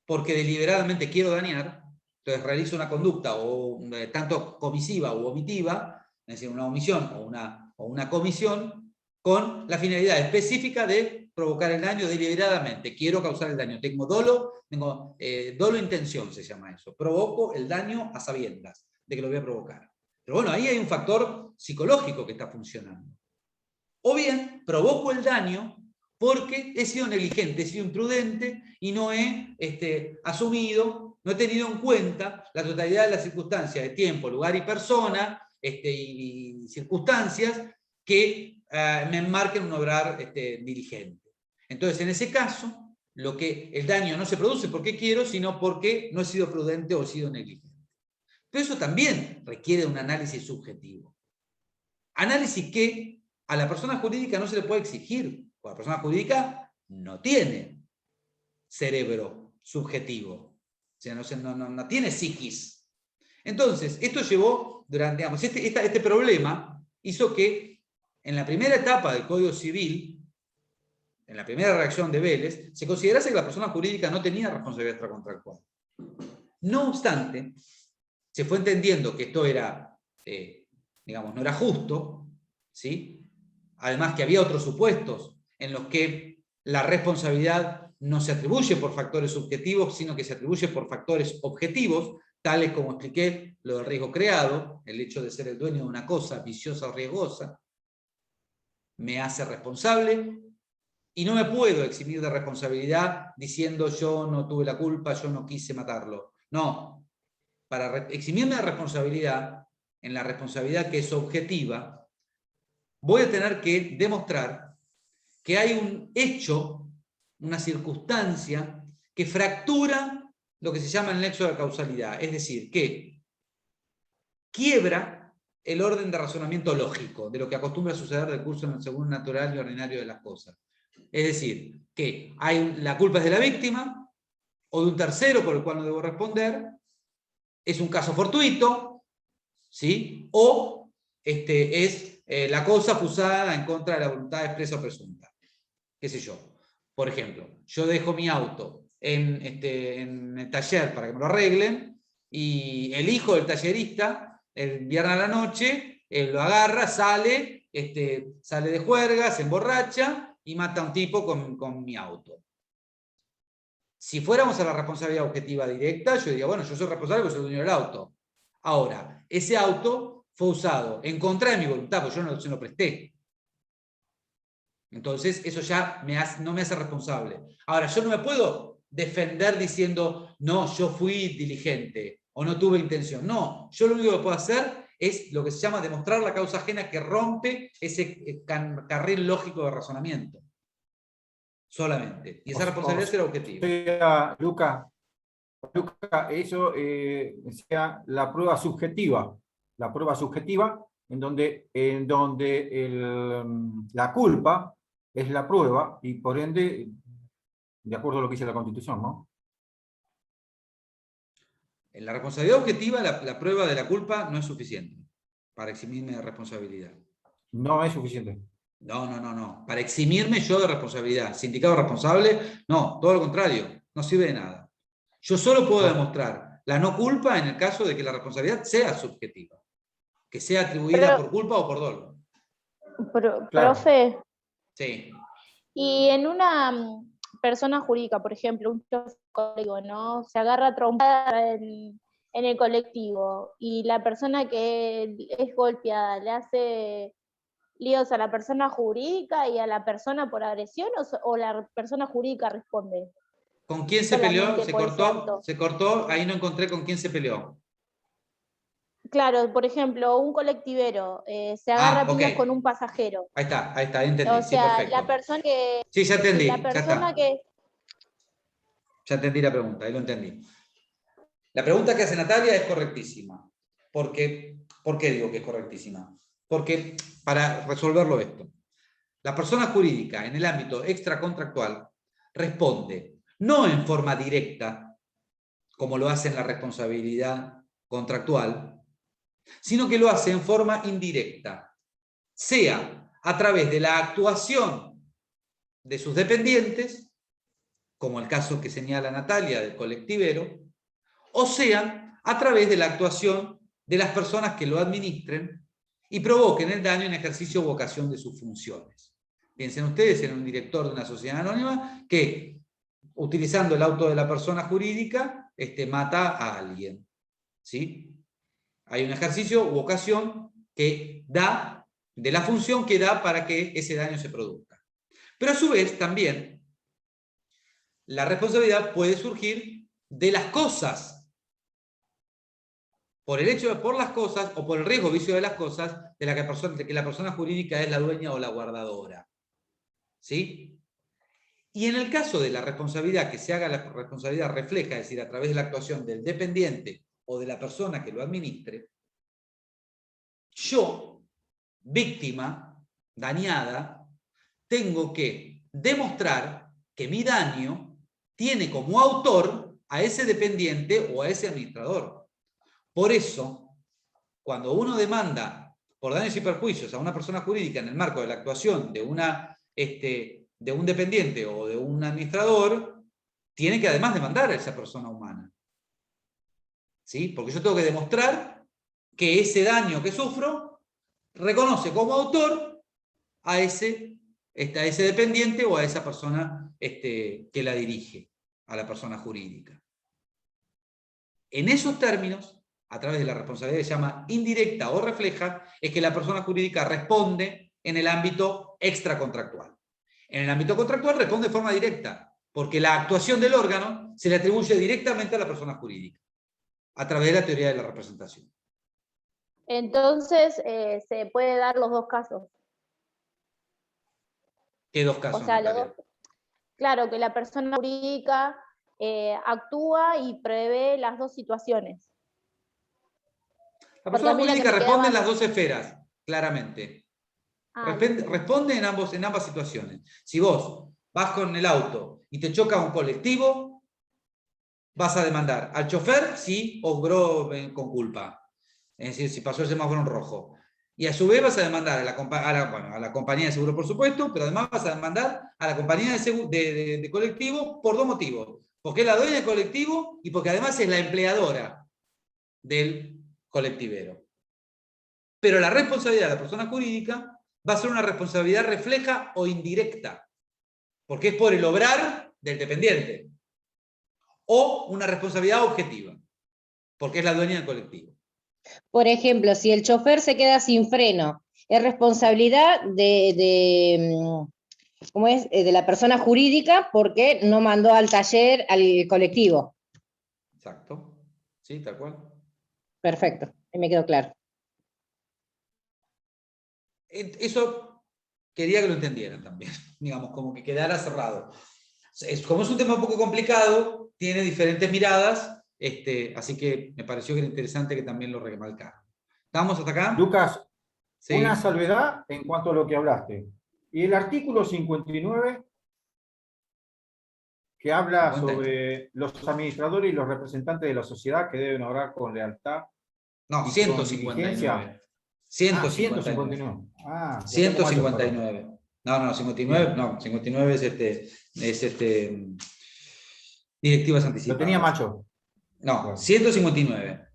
porque deliberadamente quiero dañar, entonces realizo una conducta o tanto comisiva u omitiva, es decir, una omisión o una comisión, con la finalidad específica de provocar el daño deliberadamente. Quiero causar el daño. Tengo dolo intención, se llama eso. Provoco el daño a sabiendas de que lo voy a provocar. Pero bueno, ahí hay un factor psicológico que está funcionando. O bien, provoco el daño porque he sido negligente, he sido imprudente y no he asumido, no he tenido en cuenta la totalidad de las circunstancias de tiempo, lugar y persona, y circunstancias que me enmarquen un obrar diligente. Entonces, en ese caso, el daño no se produce porque quiero, sino porque no he sido prudente o he sido negligente. Pero eso también requiere un análisis subjetivo. Análisis que a la persona jurídica no se le puede exigir, porque la persona jurídica no tiene cerebro subjetivo, o sea, no tiene psiquis. Entonces, esto llevó, digamos, este problema hizo que en la primera etapa del Código Civil, en la primera redacción de Vélez, se considerase que la persona jurídica no tenía responsabilidad extracontractual. No obstante, se fue entendiendo que esto era, digamos, no era justo, ¿sí? Además que había otros supuestos en los que la responsabilidad no se atribuye por factores subjetivos, sino que se atribuye por factores objetivos, tales como expliqué, lo del riesgo creado, el hecho de ser el dueño de una cosa viciosa o riesgosa, me hace responsable, y no me puedo eximir de responsabilidad diciendo yo no tuve la culpa, yo no quise matarlo. No, para eximirme de responsabilidad, en la responsabilidad que es objetiva, voy a tener que demostrar que hay un hecho, una circunstancia, que fractura lo que se llama el nexo de causalidad, es decir, que quiebra el orden de razonamiento lógico, de lo que acostumbra a suceder del curso según natural y ordinario de las cosas. Es decir, que la culpa es de la víctima, o de un tercero por el cual no debo responder, es un caso fortuito, ¿sí? O es la cosa acusada en contra de la voluntad expresa o presunta. ¿Qué sé yo? Por ejemplo, yo dejo mi auto en el taller para que me lo arreglen, y el hijo del tallerista, el viernes a la noche, lo agarra, sale de juerga, se emborracha y mata a un tipo con mi auto. Si fuéramos a la responsabilidad objetiva directa, yo diría, bueno, yo soy responsable porque soy el dueño del auto. Ahora, ese auto fue usado en contra de mi voluntad, porque yo no se lo presté. Entonces, eso ya no me hace responsable. Ahora, yo no me puedo defender diciendo, no, yo fui diligente, o no tuve intención. No, yo lo único que puedo hacer es lo que se llama demostrar la causa ajena que rompe ese carril lógico de razonamiento. Solamente. Y esa responsabilidad será objetiva. Luca, eso sea la prueba subjetiva. La prueba subjetiva en donde la culpa es la prueba y por ende, de acuerdo a lo que dice la Constitución, ¿no? En la responsabilidad objetiva, la prueba de la culpa no es suficiente para eximirme de responsabilidad. No es suficiente. No. Para eximirme yo de responsabilidad. Sindicado responsable, no, todo lo contrario, no sirve de nada. Yo solo puedo demostrar la no culpa en el caso de que la responsabilidad sea subjetiva, que sea atribuida por culpa o por dolo. Claro. Profe. Sí. Y en una persona jurídica, por ejemplo, un colectivo, ¿no? Se agarra trompada en el colectivo y la persona que es golpeada le hace líos a la persona jurídica y a la persona por agresión, o la persona jurídica responde. ¿Con quién se peleó? Se cortó, ahí no encontré con quién se peleó. Claro, por ejemplo, un colectivero se agarra a piñas con un pasajero. Ahí está, entendí. O sea, sí, perfecto. la persona que... Sí, ya entendí. La persona Ya entendí la pregunta, ahí lo entendí. La pregunta que hace Natalia es correctísima. ¿Por qué digo que es correctísima? Porque, para resolverlo esto, la persona jurídica en el ámbito extracontractual responde no en forma directa, como lo hace en la responsabilidad contractual, sino que lo hace en forma indirecta, sea a través de la actuación de sus dependientes, como el caso que señala Natalia del colectivero, o sean a través de la actuación de las personas que lo administren y provoquen el daño en ejercicio o vocación de sus funciones. Piensen ustedes en un director de una sociedad anónima que, utilizando el auto de la persona jurídica, mata a alguien. ¿Sí? Hay un ejercicio u vocación que da, de la función que da para que ese daño se produzca. Pero a su vez también la responsabilidad puede surgir de las cosas, por el hecho de por las cosas o por el riesgo o vicio de las cosas de que la persona jurídica es la dueña o la guardadora. ¿Sí? Y en el caso de la responsabilidad, que se haga la responsabilidad refleja, es decir, a través de la actuación del dependiente o de la persona que lo administre, yo, víctima, dañada, tengo que demostrar que mi daño tiene como autor a ese dependiente o a ese administrador. Por eso, cuando uno demanda por daños y perjuicios a una persona jurídica en el marco de la actuación de un dependiente o de un administrador, tiene que además demandar a esa persona humana. ¿Sí? Porque yo tengo que demostrar que ese daño que sufro reconoce como autor a ese dependiente o a esa persona que la dirige, a la persona jurídica. En esos términos, a través de la responsabilidad que se llama indirecta o refleja, es que la persona jurídica responde en el ámbito extracontractual. En el ámbito contractual responde de forma directa, porque la actuación del órgano se le atribuye directamente a la persona jurídica, a través de la teoría de la representación. Entonces, se puede dar los dos casos. ¿Qué dos casos, O sea, Natalia? claro, que la persona jurídica actúa y prevé las dos situaciones. La persona jurídica responde en las quedaba... dos esferas, claramente. Ah, Responde en ambas situaciones. Si vos vas con el auto y te choca un colectivo, vas a demandar al chofer si obró con culpa. Es decir, si pasó el semáforo en rojo. Y a su vez vas a demandar a la compañía de seguro, por supuesto, pero además vas a demandar a la compañía de colectivo por dos motivos. Porque es la dueña del colectivo y porque además es la empleadora del colectivero. Pero la responsabilidad de la persona jurídica va a ser una responsabilidad refleja o indirecta, porque es por el obrar del dependiente, o una responsabilidad objetiva, porque es la dueña del colectivo. Por ejemplo, si el chofer se queda sin freno, es responsabilidad ¿cómo es? De la persona jurídica porque no mandó al taller al colectivo. Exacto. Sí, tal cual. Perfecto, ahí me quedó claro. Eso quería que lo entendieran también, digamos, como que quedara cerrado. Como es un tema un poco complicado, tiene diferentes miradas, así que me pareció que era interesante que también lo remarcara. ¿Estamos hasta acá? Lucas, Sí. una salvedad en cuanto a lo que hablaste. Y el artículo 59, que habla sobre los administradores y los representantes de la sociedad que deben obrar con lealtad. No, y 159. 159. Ah, 159. No, 59, no, 59 es directivas anticipadas. Lo tenía macho. No, Bueno. 159.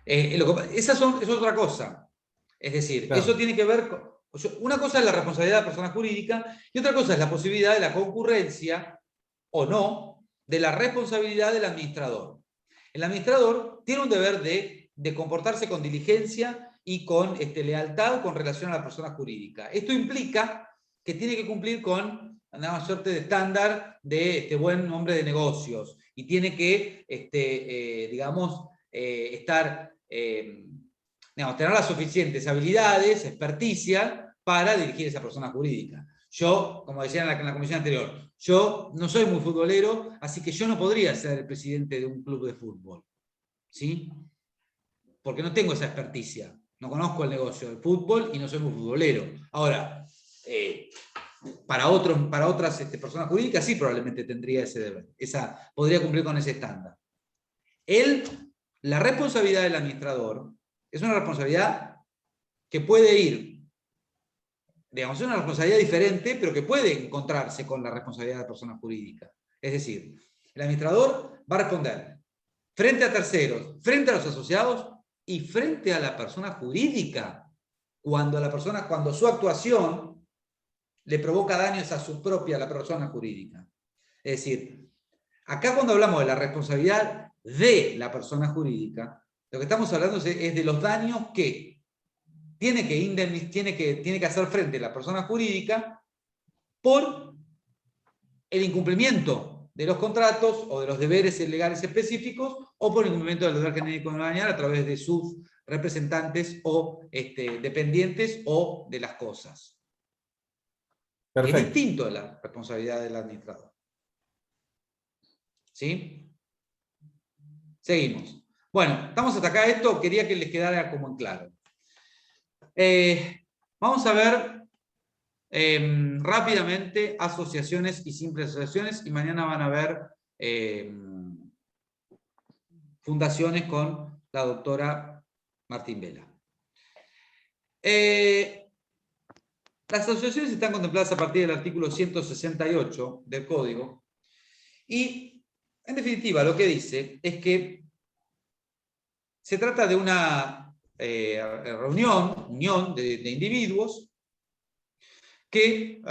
Es otra cosa. Es decir, Claro. Eso tiene que ver con... Una cosa es la responsabilidad de la persona jurídica y otra cosa es la posibilidad de la concurrencia o no de la responsabilidad del administrador. El administrador tiene un deber de comportarse con diligencia y con lealtad con relación a la persona jurídica. Esto implica que tiene que cumplir con una suerte de estándar de buen hombre de negocios y tiene que, tener las suficientes habilidades, experticia, para dirigir a esa persona jurídica. Yo, como decía en la comisión anterior, yo no soy muy futbolero, así que yo no podría ser el presidente de un club de fútbol. ¿Sí? Porque no tengo esa experticia. No conozco el negocio del fútbol y no soy muy futbolero. Ahora, para otras personas jurídicas sí probablemente tendría ese deber. Podría cumplir con ese estándar. La responsabilidad del administrador es una responsabilidad que puede ir digamos, es una responsabilidad diferente, pero que puede encontrarse con la responsabilidad de la persona jurídica. Es decir, el administrador va a responder frente a terceros, frente a los asociados y frente a la persona jurídica, cuando su actuación le provoca daños a la persona jurídica. Es decir, acá cuando hablamos de la responsabilidad de la persona jurídica, lo que estamos hablando es de los daños que tiene que hacer frente la persona jurídica por el incumplimiento de los contratos o de los deberes legales específicos o por el incumplimiento del deber genérico de a través de sus representantes o dependientes o de las cosas. Perfecto. Es distinto de la responsabilidad del administrador. ¿Sí? Seguimos. Bueno, estamos hasta acá. Esto quería que les quedara como en claro. Vamos a ver rápidamente asociaciones y simples asociaciones, y mañana van a ver fundaciones con la doctora Martín Vela. Las asociaciones están contempladas a partir del artículo 168 del Código, y en definitiva lo que dice es que se trata de una unión de individuos que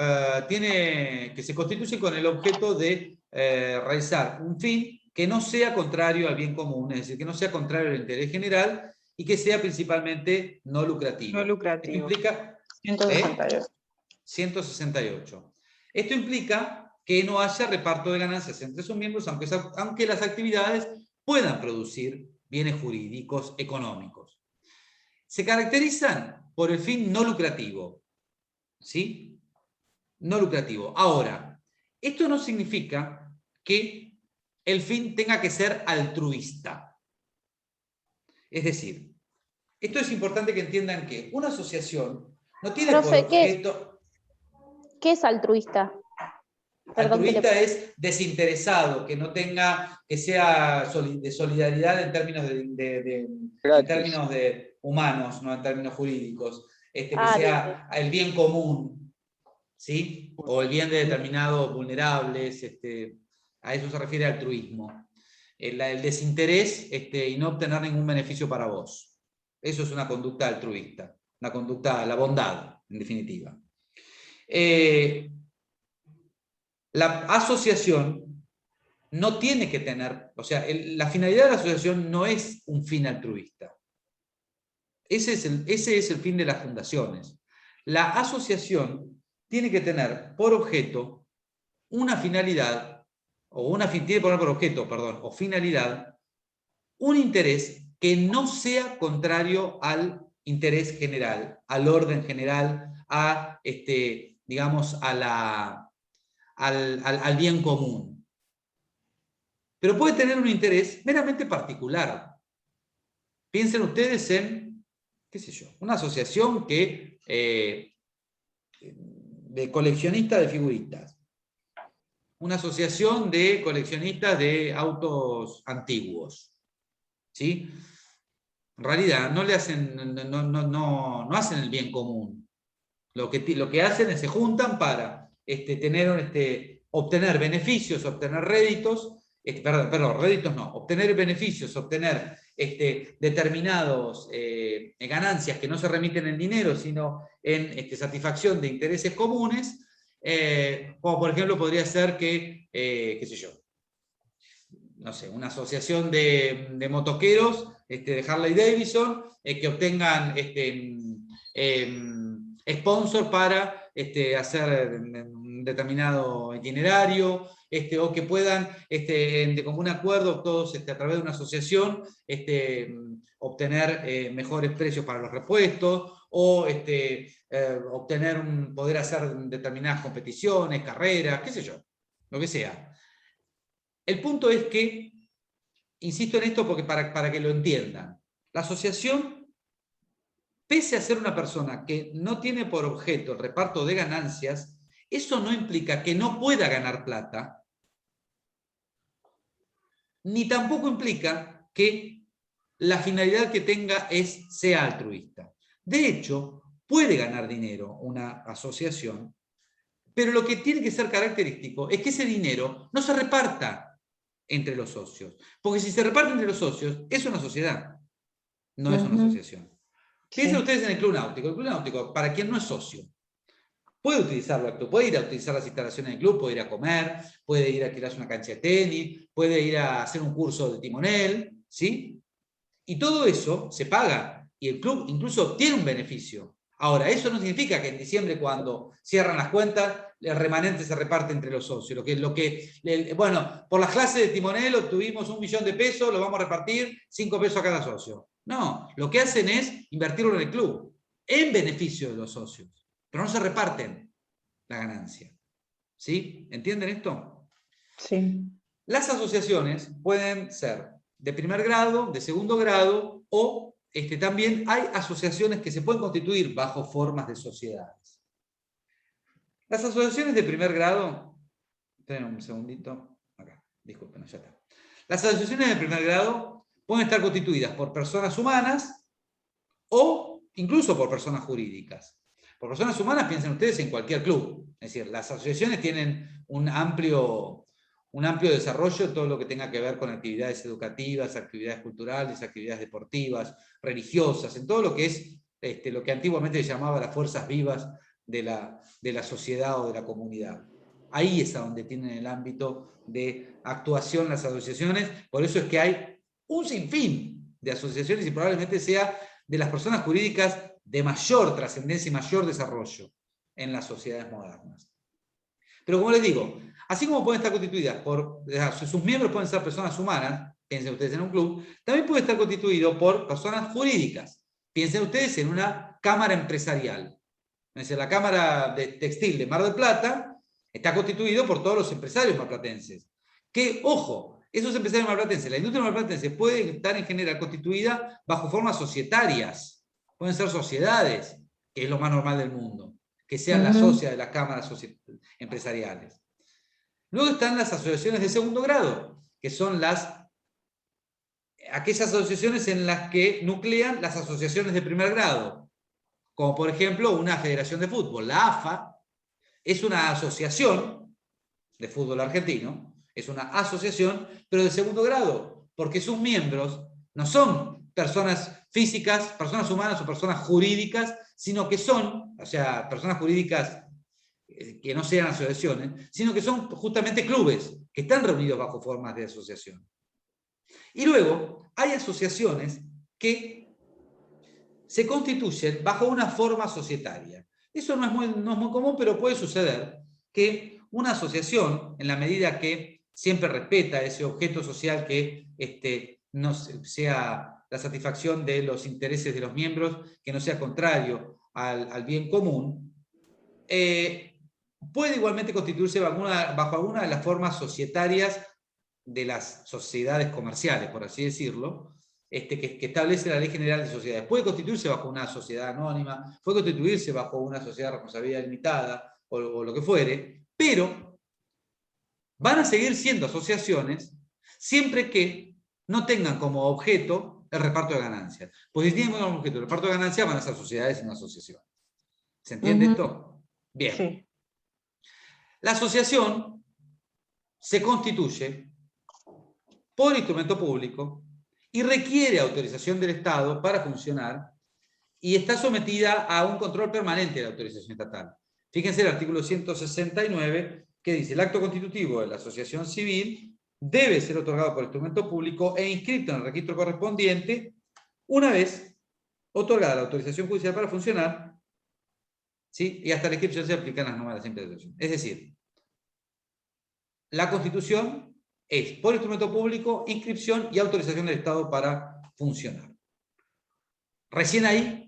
se constituye con el objeto de realizar un fin que no sea contrario al bien común, es decir, que no sea contrario al interés general y que sea principalmente no lucrativo. No lucrativo. Esto implica 168. 168. Esto implica que no haya reparto de ganancias entre sus miembros, aunque las actividades puedan producir bienes jurídicos económicos. Se caracterizan por el fin no lucrativo. ¿Sí? No lucrativo. Ahora, esto no significa que el fin tenga que ser altruista. Es decir, esto es importante que entiendan que una asociación no tiene por objeto... ¿Qué es altruista? Perdón, altruista es desinteresado, que sea de solidaridad en términos de humanos, no en términos jurídicos, que sea el bien común, ¿sí? O el bien de determinados vulnerables, a eso se refiere altruismo. El desinterés y no obtener ningún beneficio para vos. Eso es una conducta altruista, una conducta, la bondad, en definitiva. La asociación no tiene que tener, o sea, la finalidad de la asociación no es un fin altruista. Ese es el fin de las fundaciones. La asociación tiene que tener por objeto una finalidad, o finalidad, un interés que no sea contrario al interés general, al orden general, digamos, al bien común. Pero puede tener un interés meramente particular. Piensen ustedes en, qué sé yo, una asociación de coleccionistas de figuritas, una asociación de coleccionistas de autos antiguos, ¿sí? En realidad no hacen el bien común. Lo que hacen es se juntan para obtener beneficios, obtener réditos, obtener beneficios, obtener determinados ganancias que no se remiten en dinero, sino en satisfacción de intereses comunes, como por ejemplo podría ser qué sé yo, no sé, una asociación de motoqueros de Harley Davidson que obtengan sponsor para hacer un determinado itinerario, o que puedan, de común acuerdo, todos a través de una asociación, obtener mejores precios para los repuestos, o poder hacer determinadas competiciones, carreras, qué sé yo, lo que sea. El punto es que, insisto en esto porque para que lo entiendan, la asociación, pese a ser una persona que no tiene por objeto el reparto de ganancias, eso no implica que no pueda ganar plata, ni tampoco implica que la finalidad que tenga sea altruista. De hecho, puede ganar dinero una asociación, pero lo que tiene que ser característico es que ese dinero no se reparta entre los socios. Porque si se reparte entre los socios, es una sociedad, no es una asociación. Piensen ustedes en el Club Náutico. El Club Náutico, para quien no es socio, puede utilizarlo, puede ir a utilizar las instalaciones del club, puede ir a comer, puede ir a alquilarse una cancha de tenis, puede ir a hacer un curso de timonel, ¿sí? Y todo eso se paga, y el club incluso tiene un beneficio. Ahora, eso no significa que en diciembre, cuando cierran las cuentas, el remanente se reparte entre los socios. Bueno, por las clases de timonel obtuvimos 1 millón de pesos, lo vamos a repartir 5 pesos a cada socio. No, lo que hacen es invertirlo en el club, en beneficio de los socios, pero no se reparten la ganancia. ¿Sí? ¿Entienden esto? Sí. Las asociaciones pueden ser de primer grado, de segundo grado, o también hay asociaciones que se pueden constituir bajo formas de sociedades. Las asociaciones de primer grado, esperen un segundito, acá, disculpen, ya está. Las asociaciones de primer grado pueden estar constituidas por personas humanas o incluso por personas jurídicas. Por personas humanas, piensen ustedes en cualquier club. Es decir, las asociaciones tienen un amplio desarrollo en todo lo que tenga que ver con actividades educativas, actividades culturales, actividades deportivas, religiosas, en todo lo que es lo que antiguamente se llamaba las fuerzas vivas de la sociedad o de la comunidad. Ahí es a donde tienen el ámbito de actuación las asociaciones, por eso es que hay un sinfín de asociaciones y probablemente sea de las personas jurídicas de mayor trascendencia y mayor desarrollo en las sociedades modernas. Pero como les digo, así como pueden estar constituidas sus miembros pueden ser personas humanas, piensen ustedes en un club, también puede estar constituido por personas jurídicas. Piensen ustedes en una cámara empresarial. Es decir, la Cámara de Textil de Mar del Plata está constituido por todos los empresarios marplatenses. Que, ojo, esos empresarios marplatenses, la industria marplatense puede estar en general constituida bajo formas societarias. Pueden ser sociedades, que es lo más normal del mundo, que sean las socias de las cámaras empresariales. Luego están las asociaciones de segundo grado, que son aquellas asociaciones en las que nuclean las asociaciones de primer grado, como por ejemplo una federación de fútbol. La AFA es una asociación de fútbol argentino, es una asociación, pero de segundo grado, porque sus miembros no son personas físicas, personas humanas o personas jurídicas, sino que son, o sea, personas jurídicas que no sean asociaciones, sino que son justamente clubes que están reunidos bajo formas de asociación. Y luego hay asociaciones que se constituyen bajo una forma societaria. Eso no es muy común, pero puede suceder que una asociación, en la medida que siempre respeta ese objeto social que no sea la satisfacción de los intereses de los miembros, que no sea contrario al bien común, puede igualmente constituirse bajo alguna de las formas societarias de las sociedades comerciales, por así decirlo, que establece la Ley General de Sociedades. Puede constituirse bajo una sociedad anónima, puede constituirse bajo una sociedad de responsabilidad limitada, o lo que fuere, pero van a seguir siendo asociaciones siempre que no tengan como objeto el reparto de ganancias. Pues si tienen como objeto el reparto de ganancias, van a ser sociedades y no asociaciones. ¿Se entiende esto? Bien. Sí. La asociación se constituye por instrumento público y requiere autorización del Estado para funcionar y está sometida a un control permanente de la autorización estatal. Fíjense el artículo 169 que dice: el acto constitutivo de la asociación civil debe ser otorgado por instrumento público e inscrito en el registro correspondiente una vez otorgada la autorización judicial para funcionar, ¿sí? Y hasta la inscripción se aplican las normas de la simple asociación. Es decir, la constitución es por instrumento público, inscripción y autorización del Estado para funcionar. Recién ahí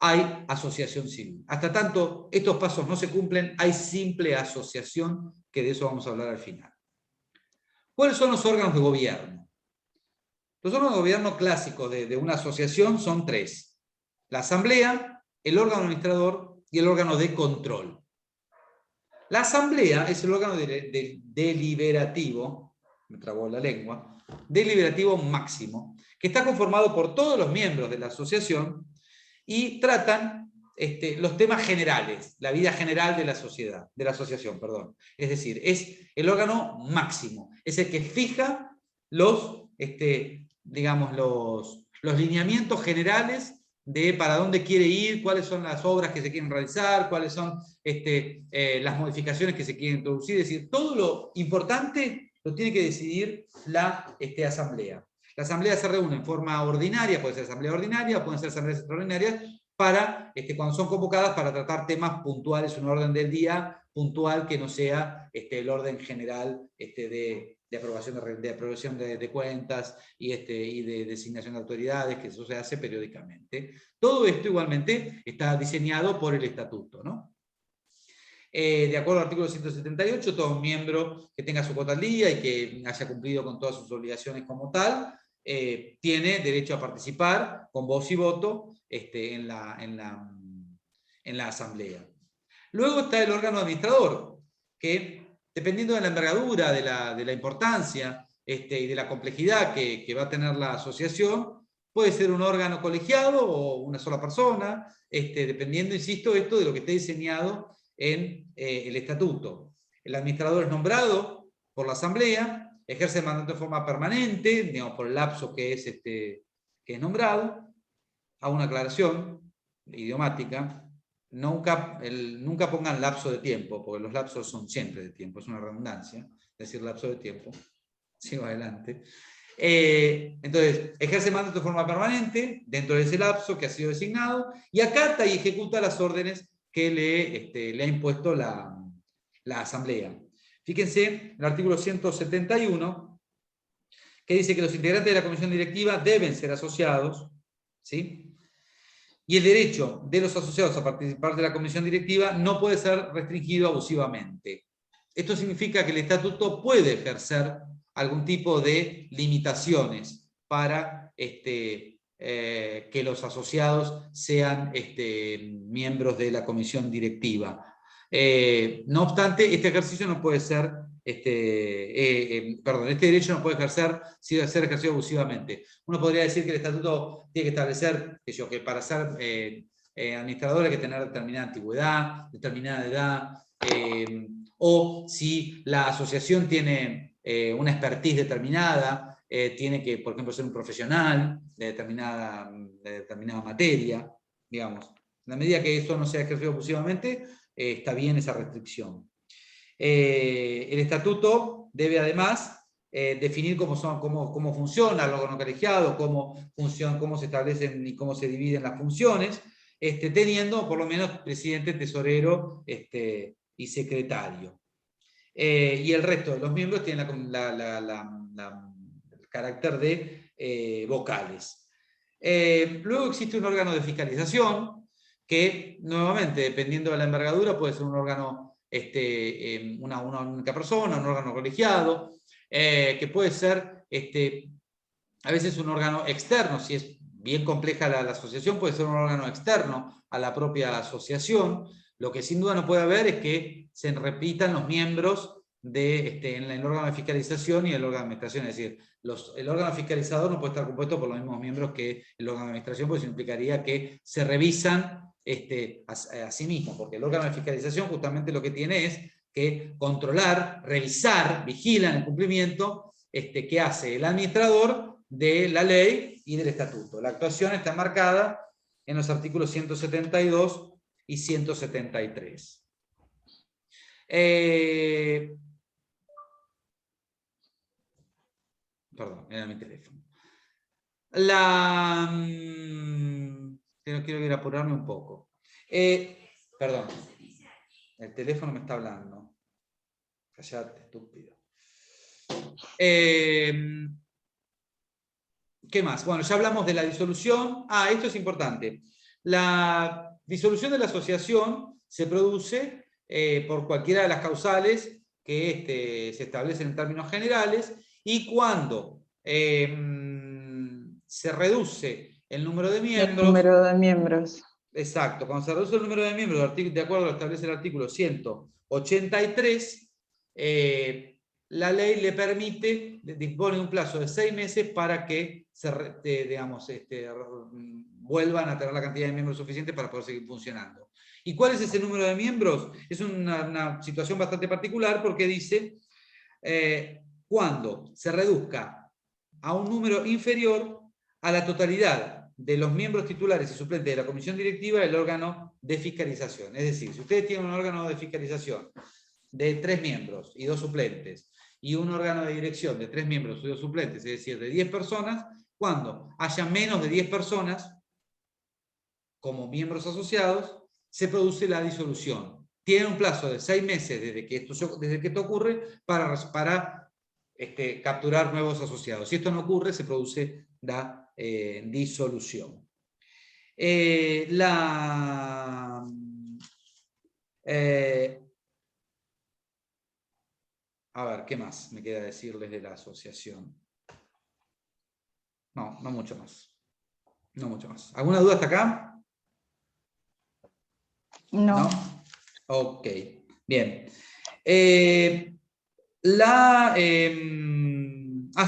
hay asociación civil. Hasta tanto estos pasos no se cumplen, hay simple asociación, que de eso vamos a hablar al final. ¿Cuáles son los órganos de gobierno? Los órganos de gobierno clásicos de una asociación son 3. La asamblea, el órgano administrador y el órgano de control. La asamblea es el órgano deliberativo, me trabó la lengua, deliberativo máximo, que está conformado por todos los miembros de la asociación y tratan los temas generales, la vida general de la sociedad, de la asociación, perdón. Es decir, es el órgano máximo, es el que fija digamos, los lineamientos generales de para dónde quiere ir, cuáles son las obras que se quieren realizar, cuáles son las modificaciones que se quieren introducir. Es decir, todo lo importante lo tiene que decidir la asamblea. La asamblea se reúne en forma ordinaria, puede ser asamblea ordinaria, pueden ser asambleas extraordinarias, para, cuando son convocadas, para tratar temas puntuales, un orden del día puntual que no sea el orden general de aprobación de cuentas y de designación de autoridades, que eso se hace periódicamente. Todo esto igualmente está diseñado por el estatuto, ¿no? De acuerdo al artículo 178, todo miembro que tenga su cuota al día y que haya cumplido con todas sus obligaciones como tal, tiene derecho a participar con voz y voto en la asamblea. Luego está el órgano administrador, que dependiendo de la envergadura, de la importancia y de la complejidad que va a tener la asociación, puede ser un órgano colegiado o una sola persona, dependiendo, insisto, esto de lo que esté diseñado en el estatuto. El administrador es nombrado por la asamblea, ejerce el mandato de forma permanente, digamos, por el lapso que es nombrado. Hago una aclaración idiomática. Nunca pongan lapso de tiempo, porque los lapsos son siempre de tiempo, es una redundancia, decir lapso de tiempo. Sigo adelante. Entonces, ejerce mandato de forma permanente, dentro de ese lapso que ha sido designado, y acata y ejecuta las órdenes que le ha impuesto la asamblea. Fíjense, el artículo 171, que dice que los integrantes de la comisión directiva deben ser asociados, ¿sí? Y el derecho de los asociados a participar de la comisión directiva no puede ser restringido abusivamente. Esto significa que el estatuto puede ejercer algún tipo de limitaciones para que los asociados sean miembros de la comisión directiva. No obstante, este ejercicio no puede ser, este derecho no puede ser ejercido abusivamente. Uno podría decir que el estatuto tiene que establecer que para ser administrador hay que tener determinada antigüedad, determinada edad, o si la asociación tiene una expertise determinada, tiene que, por ejemplo, ser un profesional de determinada materia, digamos. En la medida que eso no sea ejercido abusivamente, está bien esa restricción. El estatuto debe además definir cómo funciona el órgano colegiado, cómo se establecen y cómo se dividen las funciones, teniendo por lo menos presidente, tesorero y secretario. Y el resto de los miembros tienen el carácter de vocales. Luego existe un órgano de fiscalización, que nuevamente, dependiendo de la envergadura, puede ser un órgano, una única persona, un órgano colegiado, que puede ser a veces un órgano externo, si es bien compleja la asociación, puede ser un órgano externo a la propia asociación. Lo que sin duda no puede haber es que se repitan los miembros en el órgano de fiscalización y el órgano de administración. Es decir, el órgano fiscalizador no puede estar compuesto por los mismos miembros que el órgano de administración, porque eso implicaría que se revisan a sí mismo, porque el órgano de fiscalización justamente lo que tiene es que controlar, revisar, vigilar el cumplimiento que hace el administrador de la ley y del estatuto. La actuación está marcada en los artículos 172 y 173. Perdón, era mi teléfono. Quiero ir a apurarme un poco. Perdón, el teléfono me está hablando. Callate, estúpido. ¿Qué más? Bueno, ya hablamos de la disolución. Esto es importante. La disolución de la asociación se produce por cualquiera de las causales que se establecen en términos generales, y cuando se reduce el número de miembros. El número de miembros. Exacto, cuando se reduce el número de miembros, de acuerdo a lo que establece el artículo 183, la ley le dispone un plazo de 6 meses para que vuelvan a tener la cantidad de miembros suficiente para poder seguir funcionando. ¿Y cuál es ese número de miembros? Es una situación bastante particular porque dice cuando se reduzca a un número inferior a la totalidad de los miembros titulares y suplentes de la comisión directiva del órgano de fiscalización. Es decir, si ustedes tienen un órgano de fiscalización de 3 miembros y 2 suplentes, y un órgano de dirección de 3 miembros y 2 suplentes, es decir, de 10 personas, cuando haya menos de 10 personas como miembros asociados, se produce la disolución. Tiene un plazo de 6 meses desde que esto ocurre para capturar nuevos asociados. Si esto no ocurre, se produce la disolución. A ver, ¿qué más me queda decirles de la asociación? No mucho más. No mucho más. ¿Alguna duda hasta acá? No. Ok, bien.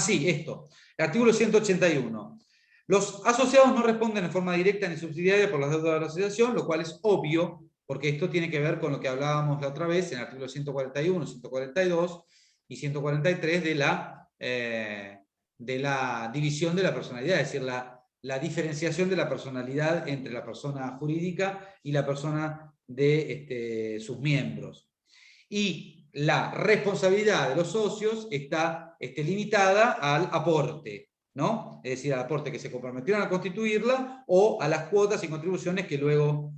Sí, esto. El artículo 181. Los asociados no responden en forma directa ni subsidiaria por las deudas de la asociación, lo cual es obvio, porque esto tiene que ver con lo que hablábamos la otra vez en el artículo 141, 142 y 143 de la división de la personalidad, es decir, la diferenciación de la personalidad entre la persona jurídica y la persona de sus miembros. Y la responsabilidad de los socios está limitada al aporte, ¿no? Es decir, al aporte que se comprometieron a constituirla o a las cuotas y contribuciones que luego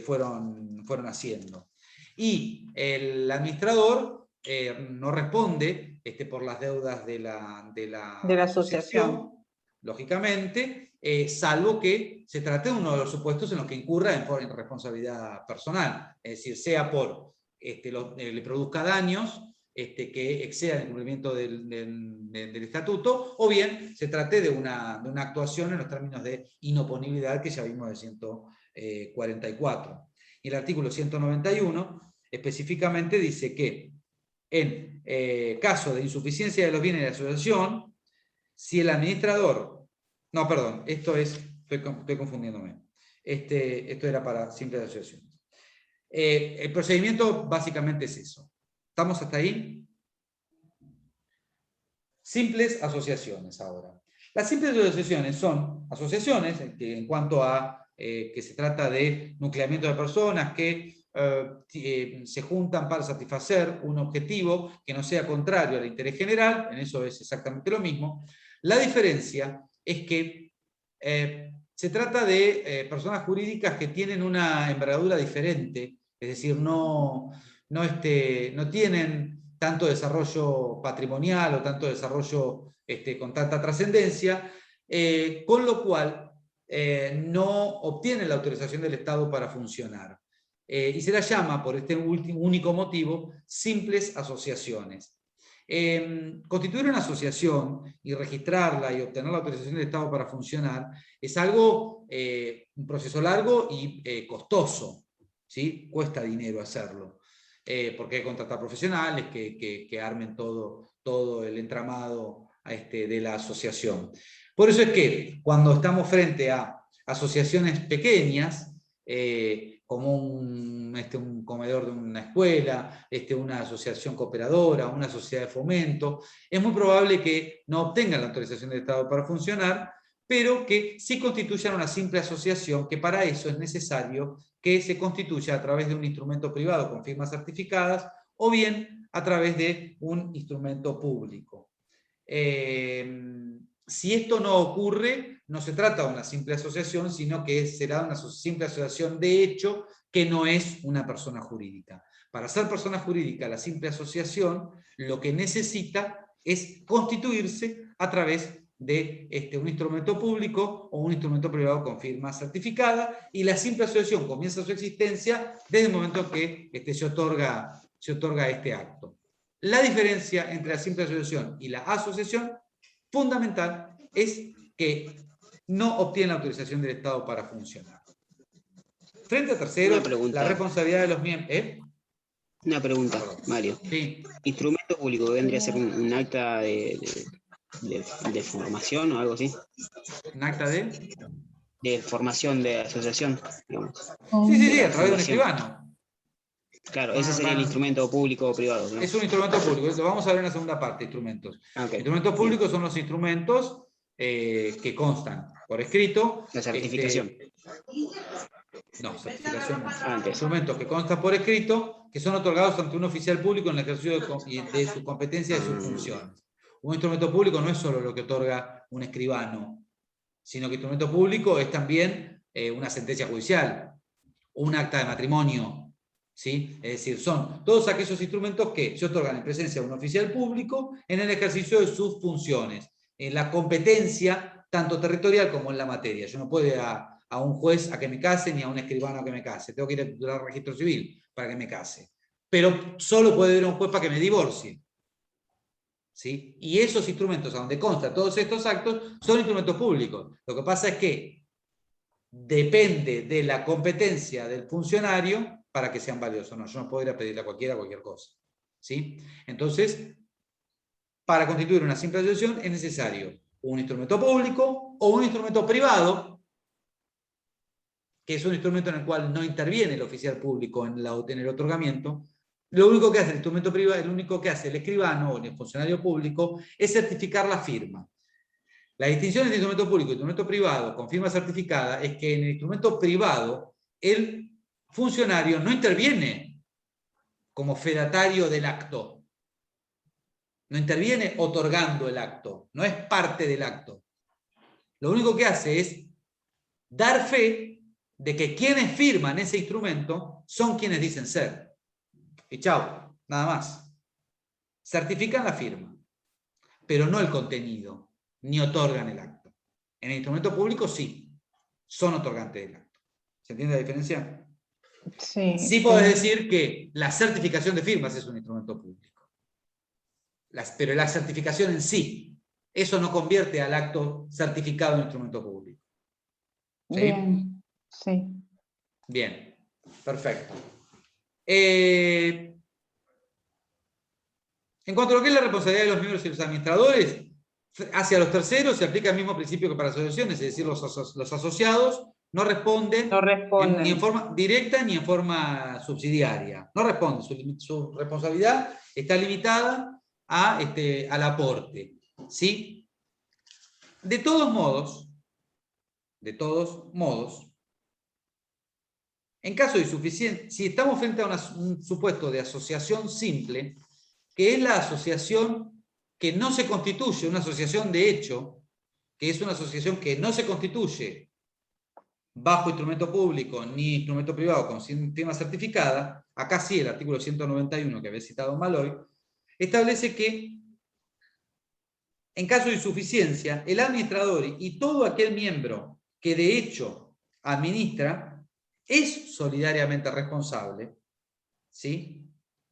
fueron haciendo. Y el administrador no responde por las deudas de la asociación, lógicamente, salvo que se trate de uno de los supuestos en los que incurra en responsabilidad personal, es decir, sea por le produzca daños que excedan el cumplimiento del estatuto, o bien se trate de una actuación en los términos de inoponibilidad que ya vimos del 144. Y el artículo 191 específicamente dice que en caso de insuficiencia de los bienes de la asociación, si el administrador... No, perdón, estoy confundiéndome. Esto era para simples asociaciones. El procedimiento básicamente es eso. ¿Estamos hasta ahí? Simples asociaciones ahora. Las simples asociaciones son asociaciones que, en cuanto a que se trata de nucleamiento de personas que se juntan para satisfacer un objetivo que no sea contrario al interés general, en eso es exactamente lo mismo. La diferencia es que se trata de personas jurídicas que tienen una envergadura diferente, es decir, no tienen tanto desarrollo patrimonial o tanto desarrollo con tanta trascendencia, con lo cual no obtienen la autorización del Estado para funcionar. Y se las llama, por este único motivo, simples asociaciones. Constituir una asociación y registrarla y obtener la autorización del Estado para funcionar es algo, un proceso largo y costoso, ¿sí? Cuesta dinero hacerlo, porque hay que contratar profesionales que armen todo el entramado de la asociación. Por eso es que cuando estamos frente a asociaciones pequeñas, como un comedor de una escuela, una asociación cooperadora, una sociedad de fomento, es muy probable que no obtengan la autorización del Estado para funcionar, pero que sí constituyan una simple asociación, que para eso es necesario que se constituya a través de un instrumento privado con firmas certificadas, o bien a través de un instrumento público. Si esto no ocurre, no se trata de una simple asociación, sino que será una simple asociación de hecho, que no es una persona jurídica. Para ser persona jurídica, la simple asociación lo que necesita es constituirse a través de un instrumento público o un instrumento privado con firma certificada, y la simple asociación comienza su existencia desde el momento que se otorga este acto. La diferencia entre la simple asociación y la asociación fundamental es que no obtiene la autorización del Estado para funcionar. Frente a terceros, la responsabilidad de los miembros... Una pregunta, Mario. Sí. Instrumento público vendría a ser un acta de de formación o algo así. ¿Un acta de? De formación de asociación, digamos. Sí, a través de un escribano. Claro, ese sería el instrumento público o privado, ¿no? Es un instrumento público, lo vamos a ver en la segunda parte, instrumentos. Okay. Instrumentos públicos son los instrumentos que constan por escrito. La certificación. No, certificación no. Okay. Instrumentos que constan por escrito, que son otorgados ante un oficial público en el ejercicio de su competencia y de sus funciones. Un instrumento público no es solo lo que otorga un escribano, sino que instrumento público es también una sentencia judicial, un acta de matrimonio, ¿sí? Es decir, son todos aquellos instrumentos que se otorgan en presencia de un oficial público en el ejercicio de sus funciones, en la competencia tanto territorial como en la materia. Yo no puedo ir a un juez a que me case ni a un escribano a que me case. Tengo que ir a titular registro civil para que me case. Pero solo puede ir a un juez para que me divorcie. ¿Sí? Y esos instrumentos a donde constan todos estos actos son instrumentos públicos. Lo que pasa es que depende de la competencia del funcionario para que sean válidos o no. Yo no puedo ir a pedirle a cualquier cosa. ¿Sí? Entonces, para constituir una simple asociación es necesario un instrumento público o un instrumento privado, que es un instrumento en el cual no interviene el oficial público en el otorgamiento. Lo único que hace el instrumento privado, lo único que hace el escribano o el funcionario público es certificar la firma. La distinción entre instrumento público y instrumento privado con firma certificada es que en el instrumento privado el funcionario no interviene como fedatario del acto. No interviene otorgando el acto, no es parte del acto. Lo único que hace es dar fe de que quienes firman ese instrumento son quienes dicen ser. Y chao, nada más. Certifican la firma, pero no el contenido, ni otorgan el acto. En el instrumento público sí, son otorgantes del acto. ¿Se entiende la diferencia? Sí. Sí podés decir que la certificación de firmas es un instrumento público. Pero la certificación en sí, eso no convierte al acto certificado en instrumento público. ¿Sí? Bien, sí. Bien, perfecto. En cuanto a lo que es la responsabilidad de los miembros y los administradores, hacia los terceros se aplica el mismo principio que para asociaciones, es decir, los asociados no responden, ni en forma directa ni en forma subsidiaria. No responden, su responsabilidad está limitada al aporte. ¿Sí? De todos modos, en caso de insuficiencia, si estamos frente a un supuesto de asociación simple, que es la asociación que no se constituye, una asociación de hecho, que es una asociación que no se constituye bajo instrumento público ni instrumento privado con firma certificada, acá sí el artículo 191 que había citado Maloy, establece que en caso de insuficiencia, el administrador y todo aquel miembro que de hecho administra es solidariamente responsable, ¿sí?,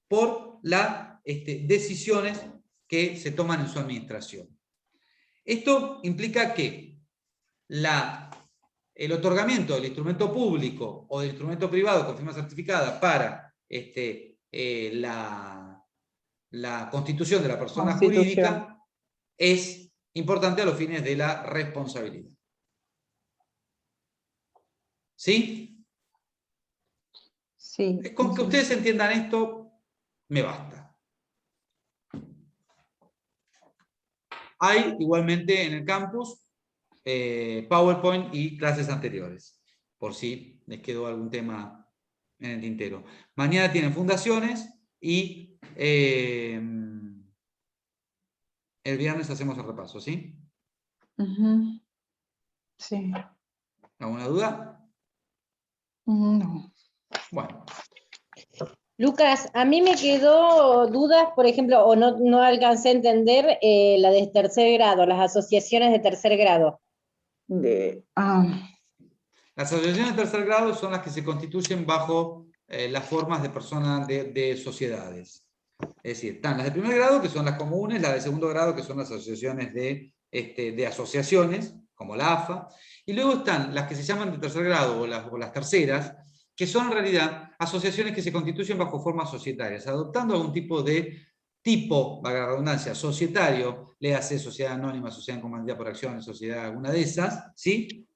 por las decisiones que se toman en su administración. Esto implica que el otorgamiento del instrumento público o del instrumento privado con firma certificada para la constitución de la persona jurídica es importante a los fines de la responsabilidad. ¿Sí? Sí. Con que ustedes entiendan esto, me basta. Hay igualmente en el campus PowerPoint y clases anteriores, por si les quedó algún tema en el tintero. Mañana tienen fundaciones y el viernes hacemos el repaso, ¿sí? Sí. ¿Alguna duda? No. Bueno. Lucas, a mí me quedó dudas, por ejemplo, o no alcancé a entender la de tercer grado, las asociaciones de tercer grado. Las asociaciones de tercer grado son las que se constituyen bajo las formas de personas de sociedades. Es decir, están las de primer grado, que son las comunes, las de segundo grado, que son las asociaciones de asociaciones, como la AFA, y luego están las que se llaman de tercer grado, o las terceras, que son en realidad asociaciones que se constituyen bajo formas societarias, adoptando algún tipo de tipo, valga la redundancia, societario, léase sociedad anónima, sociedad en comandita por acciones, sociedad alguna de esas, ¿sí?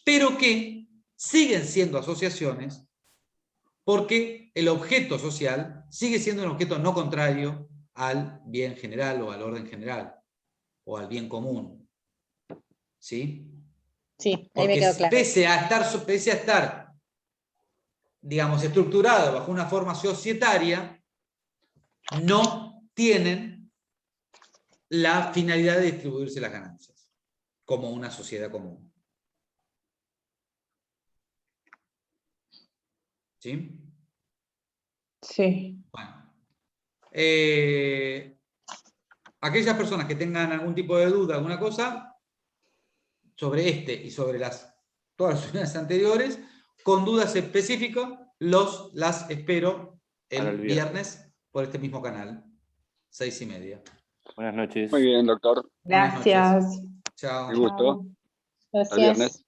Pero que siguen siendo asociaciones porque el objeto social sigue siendo un objeto no contrario al bien general o al orden general o al bien común. ¿Sí? Sí, ahí me Porque quedó claro. pese a estar, digamos, estructurado bajo una forma societaria, no tienen la finalidad de distribuirse las ganancias, como una sociedad común. ¿Sí? Sí. Bueno. Aquellas personas que tengan algún tipo de duda, alguna cosa, sobre este y sobre todas las unidades anteriores, con dudas específicas, las espero el viernes por este mismo canal, 6:30. Buenas noches. Muy bien, doctor. Buenas noches. Gracias. Chao. Un gusto. Hasta el Gracias. viernes.